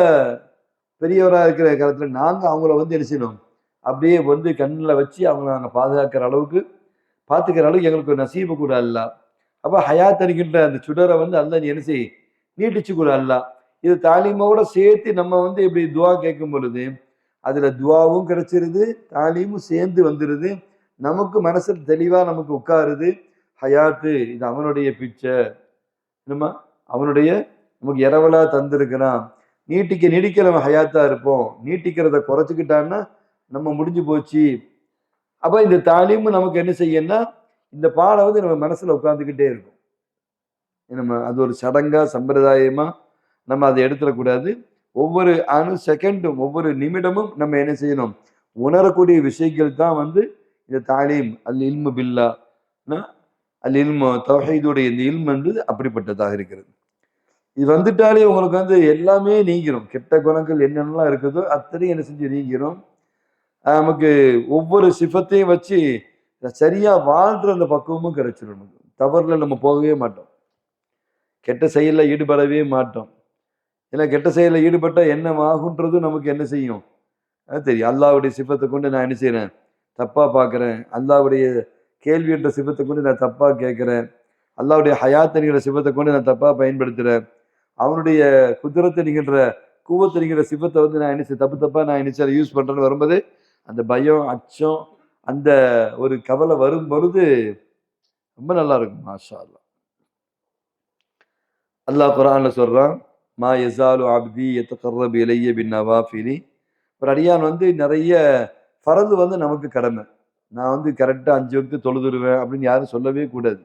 பெரியவராக இருக்கிற காலத்துல நாங்கள் அவங்கள வந்து என்ன செய்யணும், அப்படியே வந்து கண்ணில் வச்சு அவங்கள நாங்கள் பாதுகாக்கிற அளவுக்கு பார்த்துக்கிற அளவுக்கு எங்களுக்கு ஒரு நசீபு கூட அல்ல. அப்போ ஹயாத் இருக்கின்ற அந்த சுடரை வந்து அல்ல நீ என்ன செய், நீட்டிச்சு கூட அல்ல. இது தாலீமோட சேர்த்து நம்ம வந்து இப்படி துவா கேட்கும் பொழுது அதுல துவாவும் கிடைச்சிருது, தாலீமும் சேர்ந்து வந்துருது. நமக்கு மனசு தெளிவா நமக்கு உட்காருது. ஹயாத்து இது அவனுடைய பிச்சை, நம்ம அவனுடைய நமக்கு இரவலா தந்திருக்கிறான். நீடிக்க நம்ம ஹயாத்தா இருப்போம். நீட்டிக்கிறத குறைச்சிக்கிட்டான்னா நம்ம முடிஞ்சு போச்சு. அப்ப இந்த தாலீமும் நமக்கு என்ன செய்யணும்னா, இந்த பாடம் வந்து நம்ம மனசுல உட்கார்ந்துக்கிட்டே இருக்கும். நம்ம அது ஒரு சடங்கா சம்பிரதாயமா நம்ம அதை எடுத்துடக்கூடாது. ஒவ்வொரு செகண்டும் ஒவ்வொரு நிமிடமும் நம்ம என்ன செய்யணும், உணரக்கூடிய விஷயங்கள் தான் வந்து இந்த தாலீம். அல் இல்மு பில்லா, அல் இல்மு தௌஹீதுடைய இந்த இல்மு வந்து அப்படிப்பட்டதாக இருக்கிறது. இது வந்துட்டாலே உங்களுக்கு வந்து எல்லாமே நீங்கிரும். கெட்ட குணங்கள் என்னென்னலாம் இருக்குதோ அத்தனையும் என்ன செஞ்சு நீங்கிரும். நமக்கு ஒவ்வொரு சிஃபத்தையும் வச்சு சரியா வாழ்ற அந்த பக்குவமும் கிடைச்சிடும். நமக்கு தவறுல நம்ம போகவே மாட்டோம், கெட்ட செயலில் ஈடுபடவே மாட்டோம். ஏன்னா கெட்ட செயலில் ஈடுபட்டால் என்ன ஆகுன்றது நமக்கு என்ன செய்யும் தெரியும். அல்லாவுடைய சிஃபத்தை கொண்டு நான் என்ன செய்கிறேன், தப்பாக பார்க்குறேன். அல்லாவுடைய கேள்வி என்ற சிஃபத்தை கொண்டு நான் தப்பாக கேட்குறேன். அல்லாவுடைய ஹயாத் என்கிற சிஃபத்தை கொண்டு நான் தப்பாக பயன்படுத்துகிறேன். அவனுடைய குதிரத்தை நிகழ்கிற கூவத்தை நிகழ்கிற சிஃபத்தை வந்து நான் என்ன தப்பாக நான் என்ன யூஸ் பண்ணுறேன்னு வரும்போது அந்த பயம், அச்சம், அந்த ஒரு கவலை வரும் பொழுது ரொம்ப நல்லா இருக்கும். மாஷா அல்லா. அல்லாஹ் குர்ஆன்ல சொல்றான், மா யஸாலு அப்தி யதகர்ரபு இலைய பின்னவாஃபிலி. ஒரு அடியான் வந்து நிறைய ஃபரது வந்து நமக்கு கடமை. நான் வந்து கரெக்டாக 5 வக்து தொழுதுருவேன் அப்படின்னு யாரும் சொல்லவே கூடாது.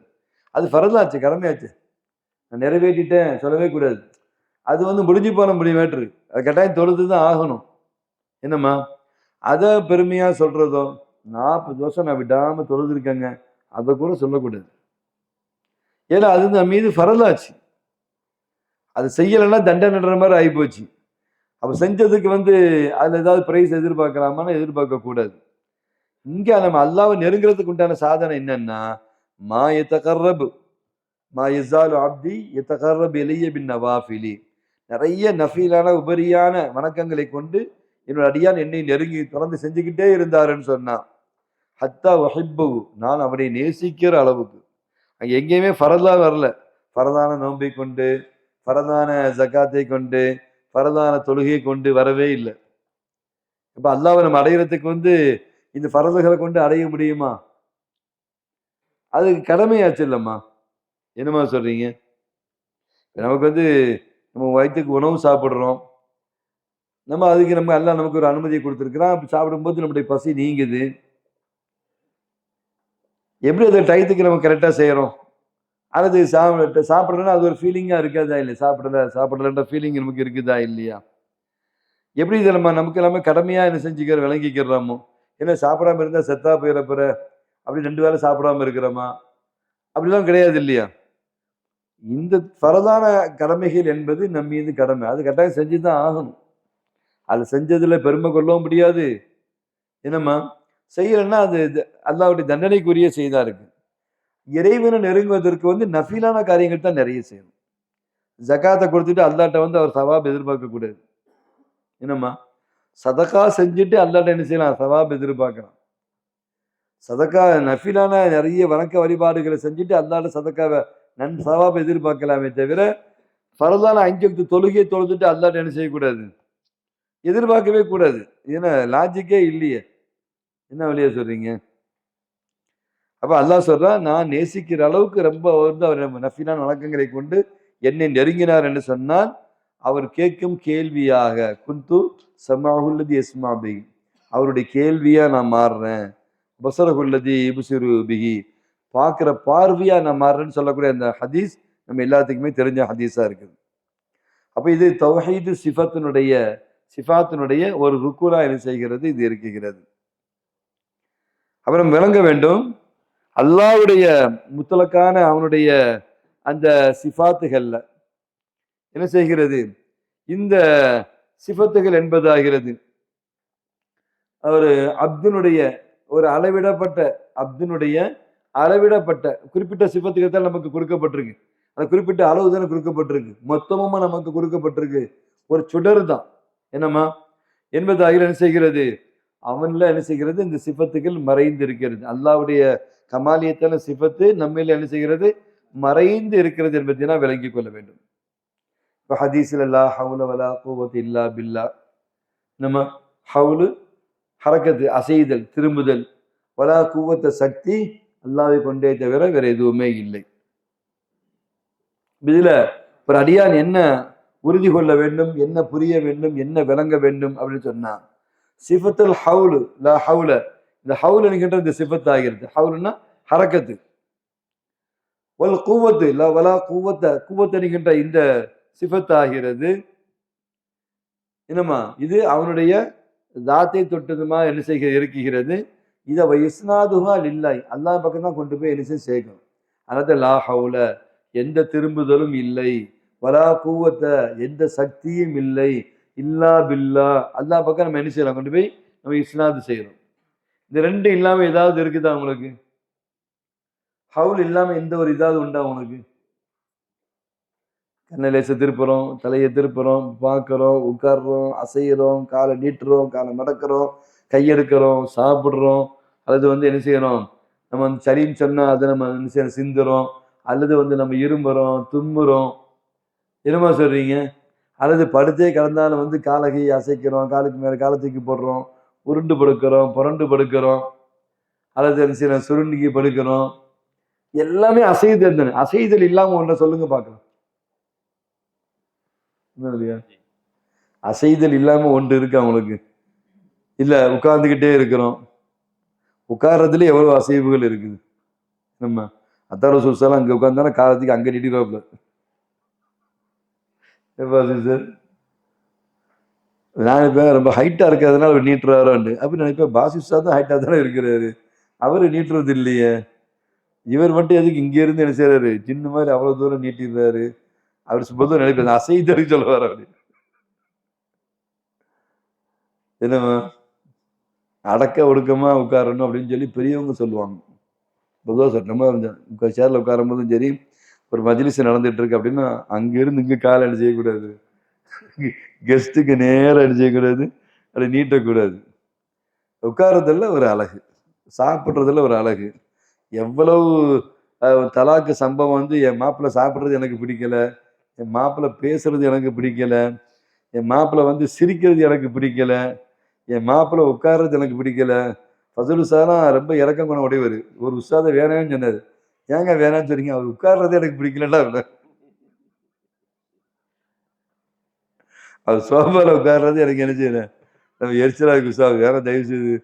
அது ஃபரதாச்சு, கடமையாச்சு, நான் நிறைவேற்றிட்டேன் சொல்லவே கூடாது. அது வந்து முடிஞ்சு போன முடிவேற்று, அது கட்டாயம் தொழுது தான் ஆகணும். என்னம்மா அதை பெருமையாக சொல்றதோ, 40 வருஷம் நான் விடாமல் தொழுதுருக்கேங்க, அதை கூட சொல்லக்கூடாது. ஏன்னா அது நம்ம மீது ஃபரதாச்சு. அது செய்யலைன்னா தண்டனைன்ற மாதிரி ஆகிப்போச்சு. அப்போ செஞ்சதுக்கு வந்து அதில் ஏதாவது பிரைஸ் எதிர்பார்க்கலாமான்னு எதிர்பார்க்க கூடாது. இங்கே நம்ம அல்லாவை நெருங்கிறதுக்கு உண்டான சாதனை என்னன்னா, மா யதகர்ரபு மா யஸாலு அப்தி யதகர்ரபு இலைய பின் நவாஃபிலி. நிறைய நஃபீலான உபரியான வணக்கங்களை கொண்டு என்னோட அடியான் என்னை நெருங்கி தொடர்ந்து செஞ்சுக்கிட்டே இருந்தாருன்னு சொன்னான். ஹத்தா வஹிப்பு, நான் அவனை நேசிக்கிற அளவுக்கு. அங்கே எங்கேயுமே ஃபரதா வரல. ஃபரதான நோன்பை கொண்டு, ஃபரதான ஜக்காத்தை கொண்டு, ஃபரதான தொழுகையை கொண்டு வரவே இல்லை. இப்போ அல்லாஹ்வை நம்ம அடைகிறதுக்கு வந்து இந்த ஃபரதுகளை கொண்டு அடைய முடியுமா? அது கடமையாச்சு இல்லம்மா. என்னம்மா சொல்றீங்க? நமக்கு வந்து நம்ம வயிற்றுக்கு உணவு சாப்பிட்றோம், நம்ம அதுக்கு நம்ம அல்லாஹ் நமக்கு ஒரு அனுமதியை கொடுத்துருக்குறான். அப்படி சாப்பிடும்போது நம்முடைய பசி நீங்குது. எப்படி அதை டயத்துக்கு நம்ம கரெக்டாக செய்கிறோம்? அல்லது சாப்பிட்றதுன்னா அது ஒரு ஃபீலிங்காக இருக்காதா இல்லை? சாப்பிடலன்ற ஃபீலிங் நமக்கு இருக்குதா இல்லையா? எப்படி இதை நமக்கு எல்லாமே கடமையாக என்ன செஞ்சுக்கிற விளங்கிக்கிறோமோ? ஏன்னா சாப்பிடாம இருந்தால் செத்தா போயிடப்புற அப்படி 2 வேளை சாப்பிடாம இருக்கிறோமா? அப்படிலாம் கிடையாது இல்லையா? இந்த ஃபரதான கடமைகள் என்பது நம்ம மீது கடமை, அது கட்டாயம் செஞ்சு தான் ஆகணும். அது செஞ்சதுல பெருமை கொள்ளவும் முடியாது. என்னம்மா செய்யலைன்னா அது அல்லாஹ்வுடைய தண்டனைக்குரிய செய்தா இருக்கு. இறைவனை நெருங்குவதற்கு வந்து நஃபீலான காரியங்கள் தான் நிறைய செய்யணும். ஜகாத்தை கொடுத்துட்டு அல்லாட்ட வந்து அவர் சவாப் எதிர்பார்க்க கூடாது. என்னம்மா சதக்கா செஞ்சுட்டு அல்லாட்ட என்ன செய்யலாம், சவாப் எதிர்பார்க்கலாம். சதக்கா நஃபீலான நிறைய வணக்க வழிபாடுகளை செஞ்சுட்டு அல்லாட்ட சதக்காவை சவாப் எதிர்பார்க்கலாமே தவிர, ஃபரதான 5 வக்து தொழுகையை தொழுதுட்டு அல்லாட்ட என்ன செய்யக்கூடாது, எதிர்பார்க்கவே கூடாது. ஏன்னா லாஜிக்கே இல்லையே. என்ன வழியா சொல்றீங்க? அப்ப அல்லாஹ் சொல்றான், நான் நேசிக்கிற அளவுக்கு ரொம்ப வந்து அவர் நஃபீலான வணக்கங்களை கொண்டு என்னை நெருங்கினார் என்று சொன்னால், அவர் கேட்கும் கேள்வியாக குந்து சமாஹுல்லதி யஸ்மா பிஹி, அவருடைய கேள்வியா நான் மாறுறேன். பஸரஹுல்லதி யுப்சிரு பிஹி, பார்க்குற பார்வையா நான் மாறுறேன்னு சொல்லக்கூடிய அந்த ஹதீஸ் நம்ம எல்லாத்துக்குமே தெரிஞ்ச ஹதீஸா இருக்குது. அப்ப இது தௌஹீது சிஃபாத்தினுடைய ஒரு ருக்குனா என்ன செய்கிறது, இது இருக்குகிறது. அப்புறம் விளங்க வேண்டும், அல்லாஹ்வுடைய முத்தலக்கான அவனுடைய அந்த சிஃபாத்துகள்ல என்ன செய்கிறது, இந்த சிஃபத்துகள் என்பதாகிறது ஒரு அப்துனுடைய ஒரு அளவிடப்பட்ட அப்துனுடைய அளவிடப்பட்ட குறிப்பிட்ட சிஃபத்துகள் தான் நமக்கு கொடுக்கப்பட்டிருக்கு. அந்த குறிப்பிட்ட அளவு தானே கொடுக்கப்பட்டிருக்கு, மொத்தமுமா நமக்கு கொடுக்கப்பட்டிருக்கு. ஒரு சுடர் தான் என்னம்மா என்பதாக என்ன செய்கிறது, அவன்ல என்ன செய்கிறது, இந்த சிஃபத்துகள் மறைந்து இருக்கிறது. அல்லாஹ்வுடைய கமாலியத்தான சிஃபத்து நம்மில் என்ன செய்கிறது, மறைந்து இருக்கிறது என்பதை நான் விளங்கிக் கொள்ள வேண்டும். இப்போ ஹதீஸில் லா ஹவுல வலா குவத்த இல்லா பில்லா, நம்ம ஹவுலு ஹரக்கத்து அசைதல் திரும்புதல், வலா குவத்த சக்தி அல்லாஹ்வை கொண்டே தவிர வேற எதுவுமே இல்லை. இதுல ஒரு அடியான் என்ன உறுதி கொள்ள வேண்டும், என்ன புரிய வேண்டும், என்ன விளங்க வேண்டும் அப்படின்னு சொன்னா, சிஃபத்துல் ஹவுலு லா ஹவுல, இந்த ஹவுல் என்கின்ற இந்த சிஃபத் ஆகிறது. ஹவுலுன்னா ஹரக்கத்து, வல் குவத்து லா வலா குவத்த, குவத் என்கின்ற இந்த சிஃபத் ஆகிறது என்னமா, இது அவனுடைய தாத்தை தொட்டதுமா என்ன செய்க இருக்குகிறது. இதை இஸ்னாதுஹா லில்லாஹ், அல்லாஹ் பக்கம் தான் கொண்டு போய் என்ன செய்ய சேர்க்கணும். அதாவது லா ஹவுல, எந்த திரும்புதலும் இல்லை, வலா கூவத்த, எந்த சக்தியும் இல்லை, இல்லா பில்லா, அல்லாஹ் பக்கம் நம்ம என்ன செய்யலாம், கொண்டு போய் நம்ம இஸ்னாது செய்யறோம். இந்த ரெண்டு இல்லாம ஏதாவது இருக்குதா உங்களுக்கு? ஹவுல் இல்லாம எந்த ஒரு இதாவது உண்டா உங்களுக்கு? கண்ணை லேச திருப்புறோம், தலையை திருப்புறோம், பார்க்குறோம், உட்கார்றோம், அசைகிறோம், காலை நீட்டுறோம், காலை மடக்கிறோம், கையெடுக்கிறோம், சாப்பிட்றோம், அல்லது வந்து என்ன செய்யறோம், நம்ம வந்து சரின்னு சொன்னால் அதை நம்ம என்ன செய்யறோம், சிந்துறோம், அல்லது வந்து நம்ம இரும்புறோம், தும்முறோம், என்னமா சொல்றீங்க, அல்லது படுத்தே கிடந்தாலும் வந்து காலை கை அசைக்கிறோம், காலுக்கு மேலே காலை தூக்கி போடுறோம், உருண்டு படுக்கிறோம், புரண்டு படுக்கிறோம், அல்லது என்ன செய்யறோம், சுருண்டிக்கு படுக்கிறோம், எல்லாமே அசைதல் தானே. அசைதல் இல்லாமல் ஒன்றை சொல்லுங்க பார்க்கலாம். இல்லையா? அசைதல் இல்லாம ஒன்று இருக்கு அவங்களுக்கு இல்ல. உட்கார்ந்துகிட்டே இருக்கிறோம், உட்கார்றதுல எவ்வளவு அசைவுகள் இருக்குது. நம்ம அத்தார சுசாலாம் அங்க உட்கார்ந்தாலும் காலத்துக்கு அங்க நீட்டிடுவாப்ல. சார் நான் நினைப்பேன் ரொம்ப ஹைட்டா இருக்கிறதுனால அவர் நீட்டுறாரோன்னு. அப்படி நினைப்பேன் பாசிஸ்டா தான் ஹைட்டா தானே இருக்கிறாரு, அவரு நீட்டுறது இல்லையே, இவர் மட்டும் எதுக்கு இங்க இருந்து என்ன செய்யறாரு, சின்ன மாதிரி அவ்வளவு தூரம் நீட்டிடுறாரு. அவர் சுபத்தும் நினைப்பேன் அசைதல் சொல்லுவார் அப்படி. என்னமா அடக்க ஒடுக்கமா உட்காரணும் அப்படின்னு சொல்லி பெரியவங்க சொல்லுவாங்க. பொதுவாக சார் நம்ம சேர்ல உட்காரும் போதும் சரி, ஒரு மஜ்லிஸ் நடந்துட்டு இருக்கு அப்படின்னா அங்கிருந்து இங்க கால் அடி செய்யக்கூடாது, கெஸ்ட்டுக்கு நேரம் அடி செய்யக்கூடாது, அப்படி நீட்டக்கூடாது. உட்காரதுல ஒரு அழகு, சாப்பிட்றதுல ஒரு அழகு. எவ்வளவு தலாக்கு சம்பவம் வந்து என் மாப்பிள்ளை சாப்பிட்றது எனக்கு பிடிக்கல, என் மாப்பிள்ளை பேசுறது எனக்கு பிடிக்கல, என் மாப்பிள்ளை வந்து சிரிக்கிறது எனக்கு பிடிக்கல, என் மாப்பிள்ளை உட்கார்றது எனக்கு பிடிக்கல. ஃபசல் உஸ்தாதான் ரொம்ப இறக்கம் குணம் உடையவர். ஒரு உஸ்தாதை வேணாம்னு சொன்னார். ஏங்க வேணாம்னு சொன்னீங்க? அவர் உட்கார்றதே எனக்கு பிடிக்கலடா. அவர் சோஃபால உட்கார்றது எனக்கு என்ன செய்யணும், நம்ம எரிச்சலா இருக்கு உஸ்தாத், வேற தயவு செய்து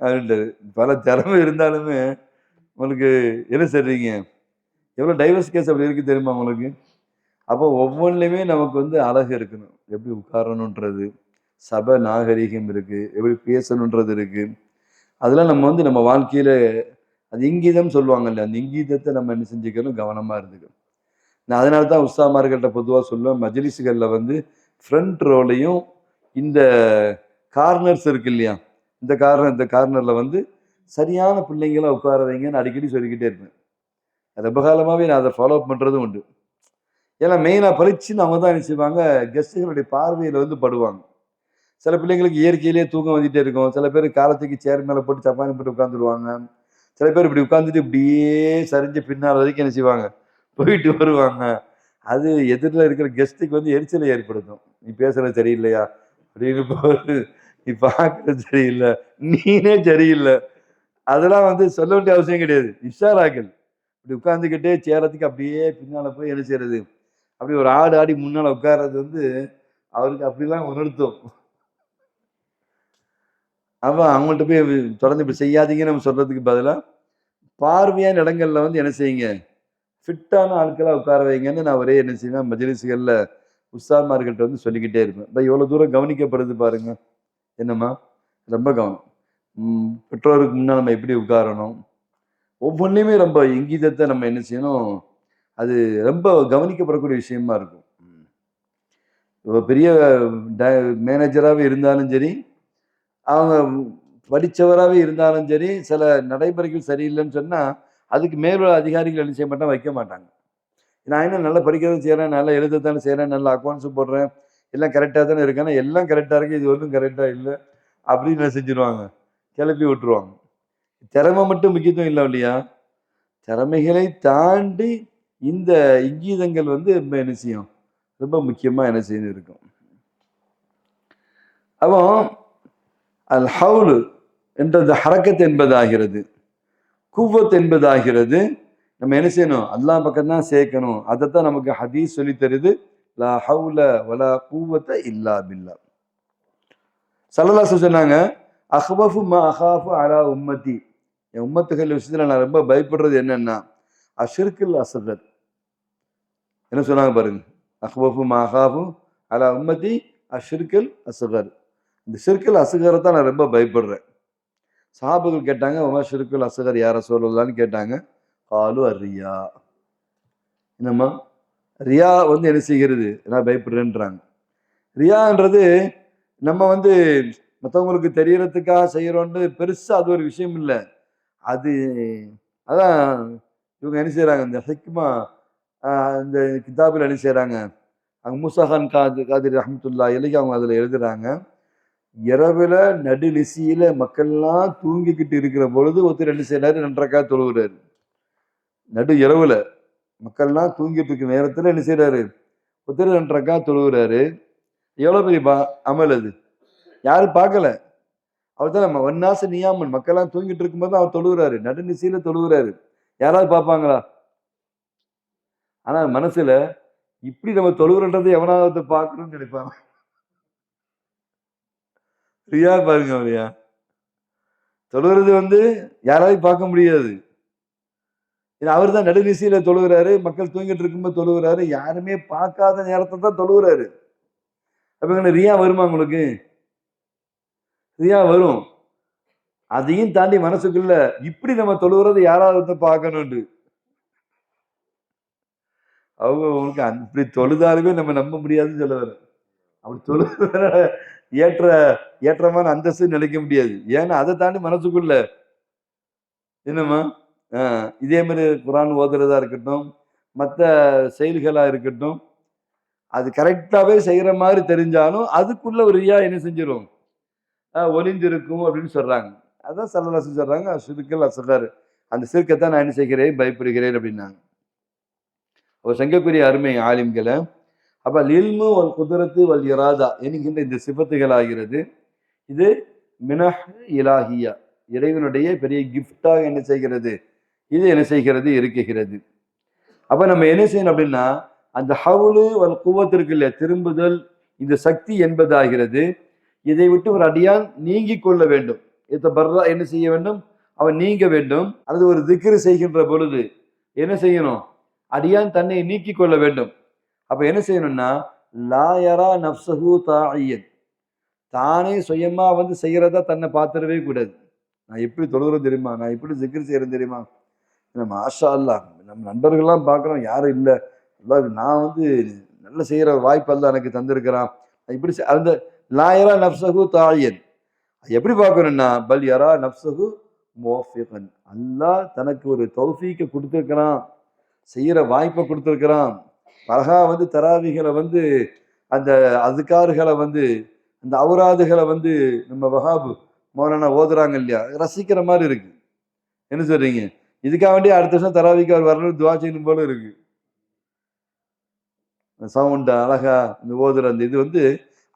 அப்படின்ட்டாரு. பல திறமை இருந்தாலுமே உங்களுக்கு என்ன சொல்றீங்க, எவ்வளோ டைவர்ஸ் கேஸ் அப்படி இருக்கு தெரியுமா உங்களுக்கு? அப்போ ஒவ்வொன்றுலையுமே நமக்கு வந்து அழகு இருக்கணும். எப்படி உட்காரணுன்றது, சபை நாகரீகம் இருக்கு, எப்படி பேசணுன்றது இருக்கு. அதெல்லாம் நம்ம வந்து நம்ம வாழ்க்கையில அது இங்கீதம் சொல்லுவாங்கல்ல, அந்த இங்கீதத்தை நம்ம என்ன செஞ்சுக்கணும், கவனமா இருந்துக்கணும். நான் அதனால தான் உஸ்தாமார்கள்ட்ட பொதுவாக சொல்லுவேன், மஜ்லிஸ்களில் வந்து ஃப்ரண்ட் ரோலையும் இந்த கார்னர்ஸ் இருக்கு இல்லையா, இந்த கார்னரில் வந்து சரியான பிள்ளைங்களா உட்கார வைங்கன்னு அடிக்கடி சொல்லிக்கிட்டே இருப்பேன். ரொம்ப காலமாகவே நான் அதை ஃபாலோ பண்ணுறதும் உண்டு. ஏன்னா மெயினாக பளிச்சுன்னு அவங்க தான் என்ன செய்வாங்க, கெஸ்ட்டுகளுடைய பார்வையில் வந்து படுவாங்க. சில பிள்ளைங்களுக்கு இயற்கையிலேயே தூக்கம் வந்துட்டே இருக்கும், சில பேர் காலத்துக்கு சேர் மேலே போட்டு சப்பானி போட்டு உட்காந்துருவாங்க, சில பேர் இப்படி உட்காந்துட்டு இப்படியே சரிஞ்சு பின்னால் வரைக்கும் என்ன செய்வாங்க, போயிட்டு வருவாங்க. அது எதிரில் இருக்கிற கெஸ்ட்டுக்கு வந்து எரிச்சலை ஏற்படுத்தும். நீ பேசுறது சரியில்லையா அப்படின்னு போது, நீ பார்க்கறது சரியில்லை, நீனே சரியில்லை, அதெல்லாம் வந்து சொல்ல வேண்டிய அவசியம் கிடையாது. இஷாராக்கள் இப்படி உட்காந்துக்கிட்டே சேரத்துக்கு அப்படியே பின்னால போய் என்ன செய்யறது, அப்படி ஒரு ஆடு ஆடி முன்னால உட்கார்றது வந்து அவருக்கு அப்படிலாம் உணர்த்தும். அவன் அவங்கள்ட்ட போய் தொடர்ந்து இப்படி செய்யாதீங்கன்னு நம்ம சொல்றதுக்கு பதிலாக பார்வையான இடங்கள்ல வந்து என்ன செய்யுங்க, ஃபிட்டான ஆட்களாக உட்கார வைங்கன்னு நான் ஒரே என்ன செய்வேன், மஜ்லிஸ்களில் உஸ்தாத்மார்கள்ட்ட வந்து சொல்லிக்கிட்டே இருப்பேன். இப்போ எவ்வளோ தூரம் கவனிக்கப்படுது பாருங்க. என்னம்மா ரொம்ப கவனம். பெற்றோருக்கு முன்னால் நம்ம எப்படி உட்காரணும், ஒவ்வொன்றையுமே ரொம்ப இங்கீதத்தை நம்ம என்ன செய்யணும், அது ரொம்ப கவனிக்கப்படக்கூடிய விஷயமா இருக்கும். பெரிய மேனேஜராகவே இருந்தாலும் சரி, அவங்க படித்தவராகவே இருந்தாலும் சரி, சில நடைமுறைகள் சரியில்லைன்னு சொன்னால் அதுக்கு மேலுள்ள அதிகாரிகள் என்ன செய்ய மாட்டாங்க, வைக்க மாட்டாங்க. நான் என்ன நல்லா படிக்கிறது செய்கிறேன், நல்லா எழுதத்தானே செய்கிறேன், நல்லா அக்கௌண்ட்ஸ் போடுறேன், எல்லாம் கரெக்டாக தானே இருக்கேன்னா எல்லாம் கரெக்டாக இருக்கு, இது ஒன்றும் கரெக்டாக இல்லை அப்படின்னு என்ன செஞ்சிருவாங்க, கிளப்பி விட்டுருவாங்க. திறமை மட்டும் முக்கியத்துவம் இல்லை இல்லையா, திறமைகளை தாண்டி இந்த இங்கீதங்கள் வந்து என்ன செய்யும், ரொம்ப முக்கியமாக என்ன செய்து இருக்கும். அப்போ அல் ஹவுலு என்றது ஹரக்கத் என்பதாகிறது, குவத் என்பதாகிறது. நம்ம என்ன செய்யணும், அல்லாஹ் பக்கம் தான் சேர்க்கணும். அதைத்தான் நமக்கு ஹதீஸ் சொல்லி தருது. லா ஹவுல வலா குவத்த இல்லா பில்லா. ஸல்லல்லாஹு அலைஹி சொன்னாங்க, அஹ்வஃபு மா அஹாஃபு அலா உம்மத்தி, என் உம்மத்துகள் விஷயத்துல நான் ரொம்ப பயப்படுறது என்னன்னா அஷ்ருக்குல் அஸ்கர். என்ன சொன்னாங்க பாருங்க, அஹ்வஃபு மா அஹாஃபு அலா உம்மத்தி அஷ்ருக்குல் அஸ்கர். இந்த ஷிர்குல் அஸ்கரை தான் நான் ரொம்ப பயப்படுறேன். சஹாபுகள் கேட்டாங்க, உமா ஷிர்குல் அஸ்கர் யா ரசூலல்லாஹ்னு கேட்டாங்க. காலு அர்ரியா, என்னம்மா ரியா வந்து என்ன செய்கிறது, நான் பயப்படுறேன்றாங்க. ரியான்றது நம்ம வந்து மற்றவங்களுக்கு தெரியறதுக்காக செய்யறோன்னு பெருசா அது ஒரு விஷயம் இல்லை. அது அதான் இவங்க என்ன செய்யறாங்க, இந்த ஹிக்மா இந்த கிதாபில் என்ன செய்யறாங்க, அங்க மூசாகான் காதிர் ரஹ்மத்துல்லாஹி அலைஹி அவங்க அதுல எழுதுறாங்க, இரவுல நடுநிசியில மக்கள்லாம் தூங்கிக்கிட்டு இருக்கிற பொழுது ஒருத்தர் என்ன செய்யறாரு, 2 ரக்காத் தொழுகிறாரு. நடு இரவுல மக்கள்லாம் தூங்கிட்டு இருக்க நேரத்துல என்ன செய்யறாரு, ஒருத்தர் 2 ரக்காத் தொழுகிறாரு. எவ்வளவு பெரிய அமல் அது, யாரும் பார்க்கல. அவர் தான் நம்ம வன்னாசு நியாமன், மக்கள்லாம் தூங்கிட்டு இருக்கும்போது அவர் தொழுகிறாரு, நடுநிசையில தொழுகிறாரு. யாராவது பார்ப்பாங்களா? ஆனா மனசுல இப்படி நம்ம தொழுகிறன்றது எவனாவது பார்க்கணும்னு நினைப்பாங்க. ரியா பாருங்க, அவரையா தொழுகிறது வந்து யாராவது பார்க்க முடியாது. அவர் தான் நடுநிசையில தொழுகிறாரு, மக்கள் தூங்கிட்டு இருக்கும்போது தொழுகிறாரு, யாருமே பார்க்காத நேரத்தை தான் தொழுகிறாரு. அப்ப ரியா வருமா உங்களுக்கு? ரியா வரும். அதையும் தாண்டி மனசுக்குள்ள இப்படி நம்ம தொழுகிறது யாராவது பார்க்கணும்னு அவங்க உங்களுக்கு இப்படி தொழுதாலுமே நம்ம நம்ப முடியாதுன்னு சொல்லுவாரு. அப்படி தொழுகிறத ஏற்றமான அந்தஸ்து நினைக்க முடியாது. ஏன்னா அதை தாண்டி மனசுக்குள்ள என்னம்மா இதே மாதிரி குரான் ஓதுறதா இருக்கட்டும், மற்ற செயல்களா இருக்கட்டும், அது கரெக்டாவே செய்யற மாதிரி தெரிஞ்சாலும் அதுக்குள்ள ஒரு ரியா என்ன செஞ்சிடும், ஒளிந்திருக்கும் அப்படின்னு சொல்றாங்க. அதான் ஸல்லல்லாஹு அலைஹி சொல்றாங்க, ஷிர்குல் அஸ்கர், அந்த ஷிர்க்கத்தான் நான் என்ன செய்கிறேன், பயப்படுகிறேன் அப்படின்னாங்க. ஒரு சங்கக்குரிய அருமை ஆலிம்களை. அப்ப இல்மு வல் குத்ரத்து வல் இராதா என்கின்ற இந்த சிபத்துகள் ஆகிறது, இது மினஹ் இலாஹியா, இறைவனுடைய பெரிய கிஃப்டாக என்ன செய்கிறது, இது என்ன செய்கிறது, இருக்குகிறது. அப்ப நம்ம என்ன செய்யணும் அப்படின்னா, அந்த ஹவுலு வல் குவத் இருக்கு இல்லையா, திரும்புதல், இந்த சக்தி என்பதாகிறது, இதை விட்டு ஒரு அடியான் நீங்கிக் கொள்ள வேண்டும். என்ன செய்ய வேண்டும், அவன் நீங்க வேண்டும். அல்லது ஒரு திக்ரு செய்கின்ற பொழுது என்ன செய்யணும், அடியான் தன்னை நீக்கிக் கொள்ள வேண்டும். அப்ப என்ன செய்யணும்னா, லாயரா நப்சஹு தாயன், தானே சுயமா வந்து செய்யறதா தன்னை பார்த்துடவே கூடாது. நான் எப்படி தொழுகிறது தெரியுமா, நான் எப்படி திக்ரு செய்யறது தெரியுமா, மாஷா அல்லாஹ் நம்ம நண்பர்கள்லாம் பார்க்குறோம், யாரும் இல்லை, நான் வந்து நல்ல செய்யற வாய்ப்பு அல்ல எனக்கு தந்திருக்கிறான். இப்படி அந்த லாயரா நப்சஹு தாயன் எப்படி பார்க்கணும்னா, பல் யரா நப்சஹு முவஃபிகன், அல்லாஹ் தனக்கு ஒரு தௌஃபீக்கை கொடுத்துருக்கிறான், செய்யற வாய்ப்பை கொடுத்துருக்கிறான். அழகா வந்து தராவிகளை வந்து அந்த அதுக்காறுகளை வந்து அந்த அவுராதுகளை வந்து நம்ம வஹாபு மௌலானா ஓதுறாங்க இல்லையா, ரசிக்கிற மாதிரி இருக்கு. என்ன சொல்றீங்க, இதுக்காக வேண்டிய அடுத்த வருஷம் தராவிக்கு அவர் வரணும் துவா செய்யணும் போல இருக்கு. சவுண்ட் அழகா இந்த ஓதுற அந்த இது வந்து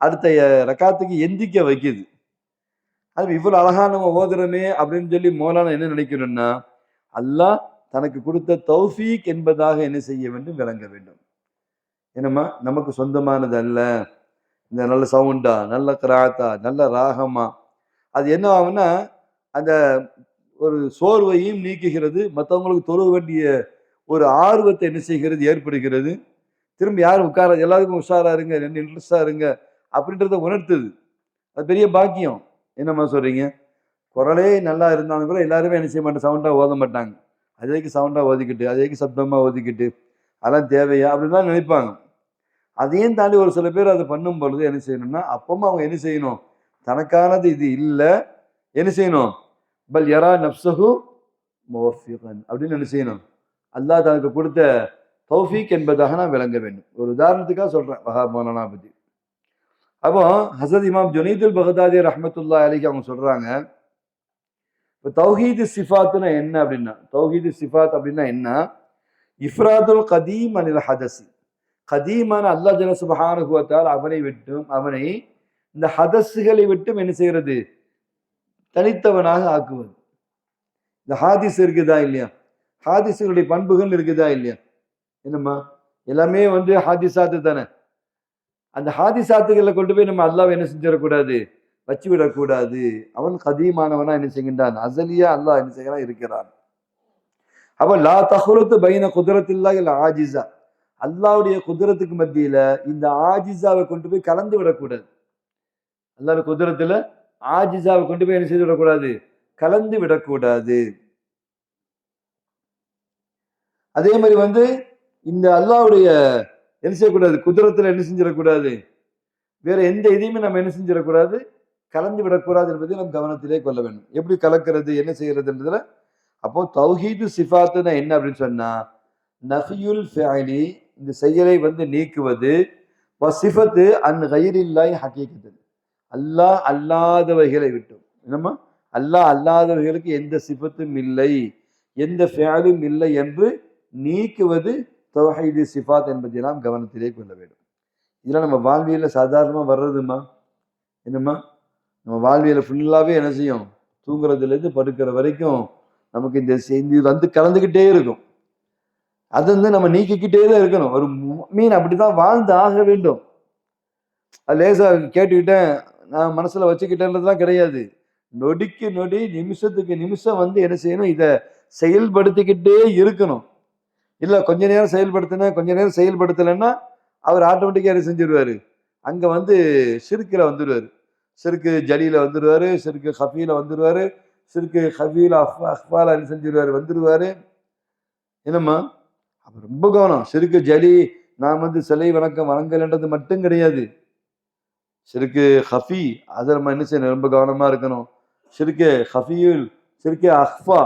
அடுத்த ரக்காத்துக்கு எந்திக்க வைக்குது. அது இவ்வளவு அழகா நம்ம ஓதுறமே அப்படின்னு சொல்லி மௌலானா என்ன நினைக்கணும்னா, அல்லாஹ் தனக்கு கொடுத்த தௌஃபீக் என்பதாக என்ன செய்ய வேண்டும், விளங்க வேண்டும். என்னம்மா நமக்கு சொந்தமானது அல்ல, இந்த நல்ல சவுண்டா, நல்ல கிராத்தா, நல்ல ராகமா, அது என்ன ஆகும்னா அந்த ஒரு சோர்வையும் நீக்குகிறது, மற்றவங்களுக்கு தொழ வேண்டிய ஒரு ஆர்வத்தை என்ன செய்கிறது, ஏற்படுகிறது. திரும்ப யாரும் உட்கார, எல்லாருக்கும் உஷாரா இருங்க, ரெண்டு இன்ட்ரெஸ்டா இருங்க அப்படின்றத உணர்த்துது. அது பெரிய பாக்கியம். என்னம்மா சொல்றீங்க? குரலே நல்லா இருந்தாலும் கூட எல்லாருமே என்ன செய்ய மாட்டாங்க, சவுண்டாக ஓத மாட்டாங்க. அதுக்கு சவுண்டாக ஓதிக்கிட்டு, அதுக்கு சப்தமாக ஓதிக்கிட்டு, அதெல்லாம் தேவையா அப்படின்லாம் நினைப்பாங்க. அதையும் தாண்டி ஒரு சில பேர் அதை பண்ணும் பொழுது என்ன செய்யணும்னா, அப்பவும் அவங்க என்ன செய்யணும், தனக்கானது இது இல்லை, என்ன செய்யணும், பல் யரா நப்சஹு முவஃபிகன் அப்படின்னு என்ன செய்யணும், அல்லாஹ் தனக்கு கொடுத்த தௌஃபீக் என்பதாக நான் விளங்க வேண்டும். ஒரு உதாரணத்துக்காக சொல்றேன் வஹாப் மௌலானா பத்தி. அப்போ ஹசரத் இமாம் ஜுனைதுல் பகதாதி ரஹ்மத்துல்லாஹி அலைஹி அவங்க சொல்றாங்க, இப்போ தௌஹீது சிஃபாத்துனா என்ன அப்படின்னா, தௌஹீது சிஃபாத் அப்படின்னா என்ன, இஃப்ராதுல் கதீம் அனில் ஹதசி, கதீமான அல்லாஹ் ஜல்ல சுப்ஹானஹு வ தஆலா அவனை விட்டும் அவனை இந்த ஹதஸ்களை விட்டும் என்ன செய்கிறது, தனித்தவனாக ஆக்குவது. இந்த ஹாதிஸ் இருக்குதா இல்லையா, ஹாதிஸுடைய பண்புகள் இருக்குதா இல்லையா, என்னம்மா எல்லாமே வந்து ஹாதிசாத்து தானே. அந்த ஹாதிசாத்துகளை கொண்டு போய் நம்ம அல்லாஹ் என்ன செஞ்சிடக்கூடாது, வச்சு விடக்கூடாது. அவன் கதீமானவனா என்ன செய்கின்றான், அசலியா அல்லாஹ் என்ன செய்கிறான் இருக்கிறான். அப்ப லா தஹ்லுத்து பைன குத்ரத்தில்லாஹி அல் ஆஜிஸா, அல்லாஹ்வுடைய குதிரத்துக்கு மத்தியில இந்த ஆஜிஸாவை கொண்டு போய் கலந்து விடக்கூடாது. அல்லாஹ்வுடைய குதிரத்துல ஆஜிஸாவை கொண்டு போய் என்ன செய்து விடக்கூடாது, கலந்து விடக்கூடாது. அதே மாதிரி வந்து இந்த அல்லாஹ்வுடைய என்ன செய்யக்கூடாது, குதிரத்துல என்ன செஞ்சிடக்கூடாது, வேற எந்த இதையுமே நம்ம என்ன செஞ்சிடக்கூடாது, கலந்து விடக்கூடாது என்பதை நம்ம கவனத்திலே கொள்ள வேண்டும். எப்படி கலக்கிறது, என்ன செய்யறதுன்றதுல. அப்போ தௌஹீது சிஃபாத்துனா என்ன அப்படின்னு சொன்னா, நஃபியுல் ஃபிஅலி இந்த செயலை வந்து நீக்குவது, வசிஃபத்து அன் கைரில்லாஹி ஹகீகத்தன் அல்லாஹ் அல்லாதவைகளை விட்டும், என்னம்மா அல்லாஹ் அல்லாதவைகளுக்கு எந்த சிஃபத்தும் இல்லை, எந்த ஃபிஅலும் இல்லை என்று நீக்குவது தௌஹீது சிஃபாத் என்பதை நாம் கவனத்திலே கொள்ள வேண்டும். இதெல்லாம் நம்ம வாழ்வியல்ல சாதாரணமா வர்றதுமா, என்னம்மா நம்ம வாழ்வியல ஃபுல்லாவே என்ன செய்யும், தூங்குறதுல இருந்து படுக்கிற வரைக்கும் நமக்கு இந்த செய்தி வந்து கலந்துக்கிட்டே இருக்கும். அது வந்து நம்ம நீக்கிக்கிட்டே தான் இருக்கணும். ஒரு மீன் அப்படிதான் வாழ்ந்து ஆக வேண்டும். அது லேசா கேட்டுக்கிட்டேன் நான் மனசுல வச்சுக்கிட்டேன்றதுலாம் கிடையாது. நொடிக்கு நொடி நிமிஷத்துக்கு நிமிஷம் வந்து என்ன செய்யணும், இதை செயல்படுத்திக்கிட்டே இருக்கணும். இல்ல கொஞ்ச நேரம் செயல்படுத்தின கொஞ்ச நேரம் செயல்படுத்தலைன்னா அவர் ஆட்டோமேட்டிக்கா என்ன செஞ்சிருவாரு, அங்க வந்து ஷிர்க்ல வந்துடுவாரு, ஷிர்கு ஜலியில வந்துடுவாரு, ஷிர்கு ஹஃபீல வந்துடுவாரு, ஷிர்கு ஹஃபீல அஹ்ஃபால என்ன செஞ்சிருவாரு வந்துடுவாரு. என்னம்மா அப்ப ரொம்ப கவனம். ஷிர்கு ஜலி நான் வந்து சிலை வணக்கம் வணங்கலன்றது மட்டும் கிடையாது, ஷிர்கு ஹஃபி அதை நம்ம என்ன செய்யணும், ரொம்ப கவனமா இருக்கணும். ஷிர்கு ஹஃபியுல் ஷிர்கு அஹ்ஃபா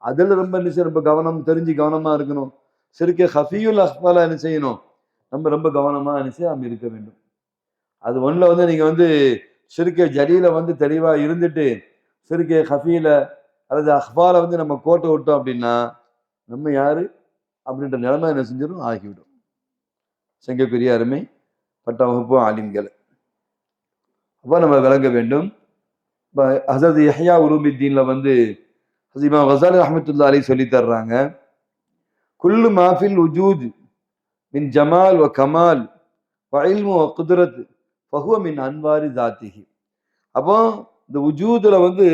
அதில் ரொம்ப என்ன செய்ய, ரொம்ப கவனம் தெரிஞ்சு கவனமா இருக்கணும். ஷிர்கு ஹஃபியுல் அஹ்ஃபால என்ன செய்யணும், நம்ம ரொம்ப கவனமா என்ன செய்ய நம்ம இருக்க வேண்டும். அது ஒண்ணுல வந்து நீங்க வந்து ஷிர்கு ஜலீல வந்து தெளிவா இருந்துட்டு ஷிர்கு ஹஃபீல அல்லது அஹ்ஃபால வந்து நம்ம கோட்டை விட்டோம் அப்படின்னா நம்ம யாரு அப்படின்ற நிலைமை என்ன செஞ்சிடும், ஆகிவிடும். சங்கக்குரிய அருமை பட்ட வகுப்பு ஆலிம்களை அப்போ நம்ம விளங்க வேண்டும். ஹஸரத் யஹ்யா உலூமுத்தீன்ல வந்து இமாம் கஸாலி ரஹ்மத்துல்லாஹி அலைஹி சொல்லி தர்றாங்க, குல்லு மாஃபில் உஜூத் மின் ஜமால் வ கமால் வ இல்மு வ குத்ரத் ஃபஹுவ மின் அன்வாரி தாத்திஹி. அப்போ இந்த உஜூதுல வந்து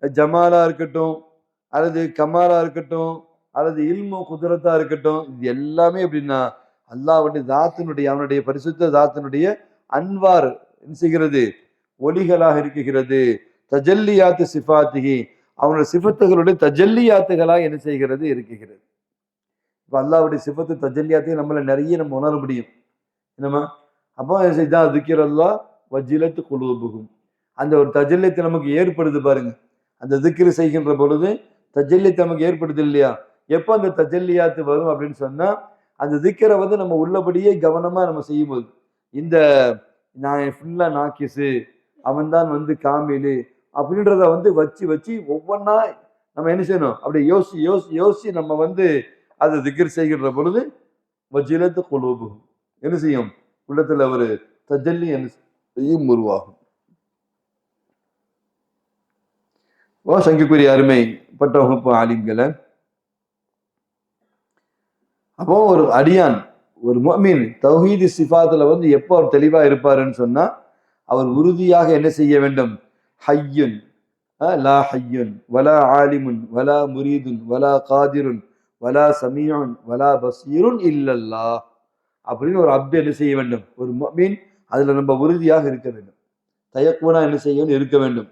ஜமாலா இருக்கட்டும் அல்லது கமாலா இருக்கட்டும் அல்லது இல்மு குதிரத்தா இருக்கட்டும், இது எல்லாமே எப்படின்னா அல்லாஹ்வுடைய தாத்தினுடைய அவனுடைய பரிசுத்த தாத்தினுடைய அன்வார் என்ன செய்கிறது, ஒளிகளாக இருக்குகிறது. தஜல்லியாத்து சிஃபாத்திஹி அவனுடைய சிஃபத்துகளுடைய தஜல்லியாத்துகளாக என்ன செய்கிறது இருக்குகிறது. இப்போ அல்லாஹ்வுடைய சிஃபத்து தஜல்லியாத்தையும் நம்மள நிறைய நம்ம உணர முடியும். என்னம்மா அப்போ இதான் திக்ருல்லாஹ் வஜிலத்து குலூபுஹும், அந்த ஒரு தஜல்லியத்தை நமக்கு ஏற்படுது பாருங்க. அந்த திக்ரு செய்கின்ற பொழுது தஜல்லியத்தை நமக்கு ஏற்படுது இல்லையா. எப்போ அந்த தஜல்லியாத்து வரும் அப்படின்னு சொன்னா, அந்த திக்கரை வந்து நம்ம உள்ளபடியே கவனமா நம்ம செய்யும்போது, இந்த நான் ஃபுல்லா நாக்கிசு அவன் தான் வந்து காமிலு அப்படின்றத வந்து வச்சு வச்சு ஒவ்வொன்றா நம்ம என்ன செய்யணும், அப்படி யோசி யோசி யோசி நம்ம வந்து அதை திக்ர் செய்கின்ற பொழுது வஜிலத்து குலூபுஹும் என்ன செய்யும், உள்ளத்துல ஒரு தஜல்லி என்ன செய்யும், உருவாகும். சங்கிக்குரிய அருமை பட்ட வகுப்பு ஆலிம்களை, அப்போ ஒரு அடியான் ஒரு முஃமின் தௌஹீது சிஃபாத்துல வந்து எப்போ அவர் தெளிவா இருப்பாருன்னு சொன்னா, அவர் உறுதியாக என்ன செய்ய வேண்டும், ஹய்யுன் லா ஹய்யுன் வலா ஆலிமுன் வலா முரீதுன் வலா காதிருன் வலா சமீஉன் வலா பசீருன் இல்லல்லாஹ் அப்படின்னு ஒரு அப்து என்ன செய்ய வேண்டும், ஒரு முஃமின் அதுல நம்ம உறுதியாக இருக்க வேண்டும். தயக்குனா என்ன செய்யணும் இருக்க வேண்டும்.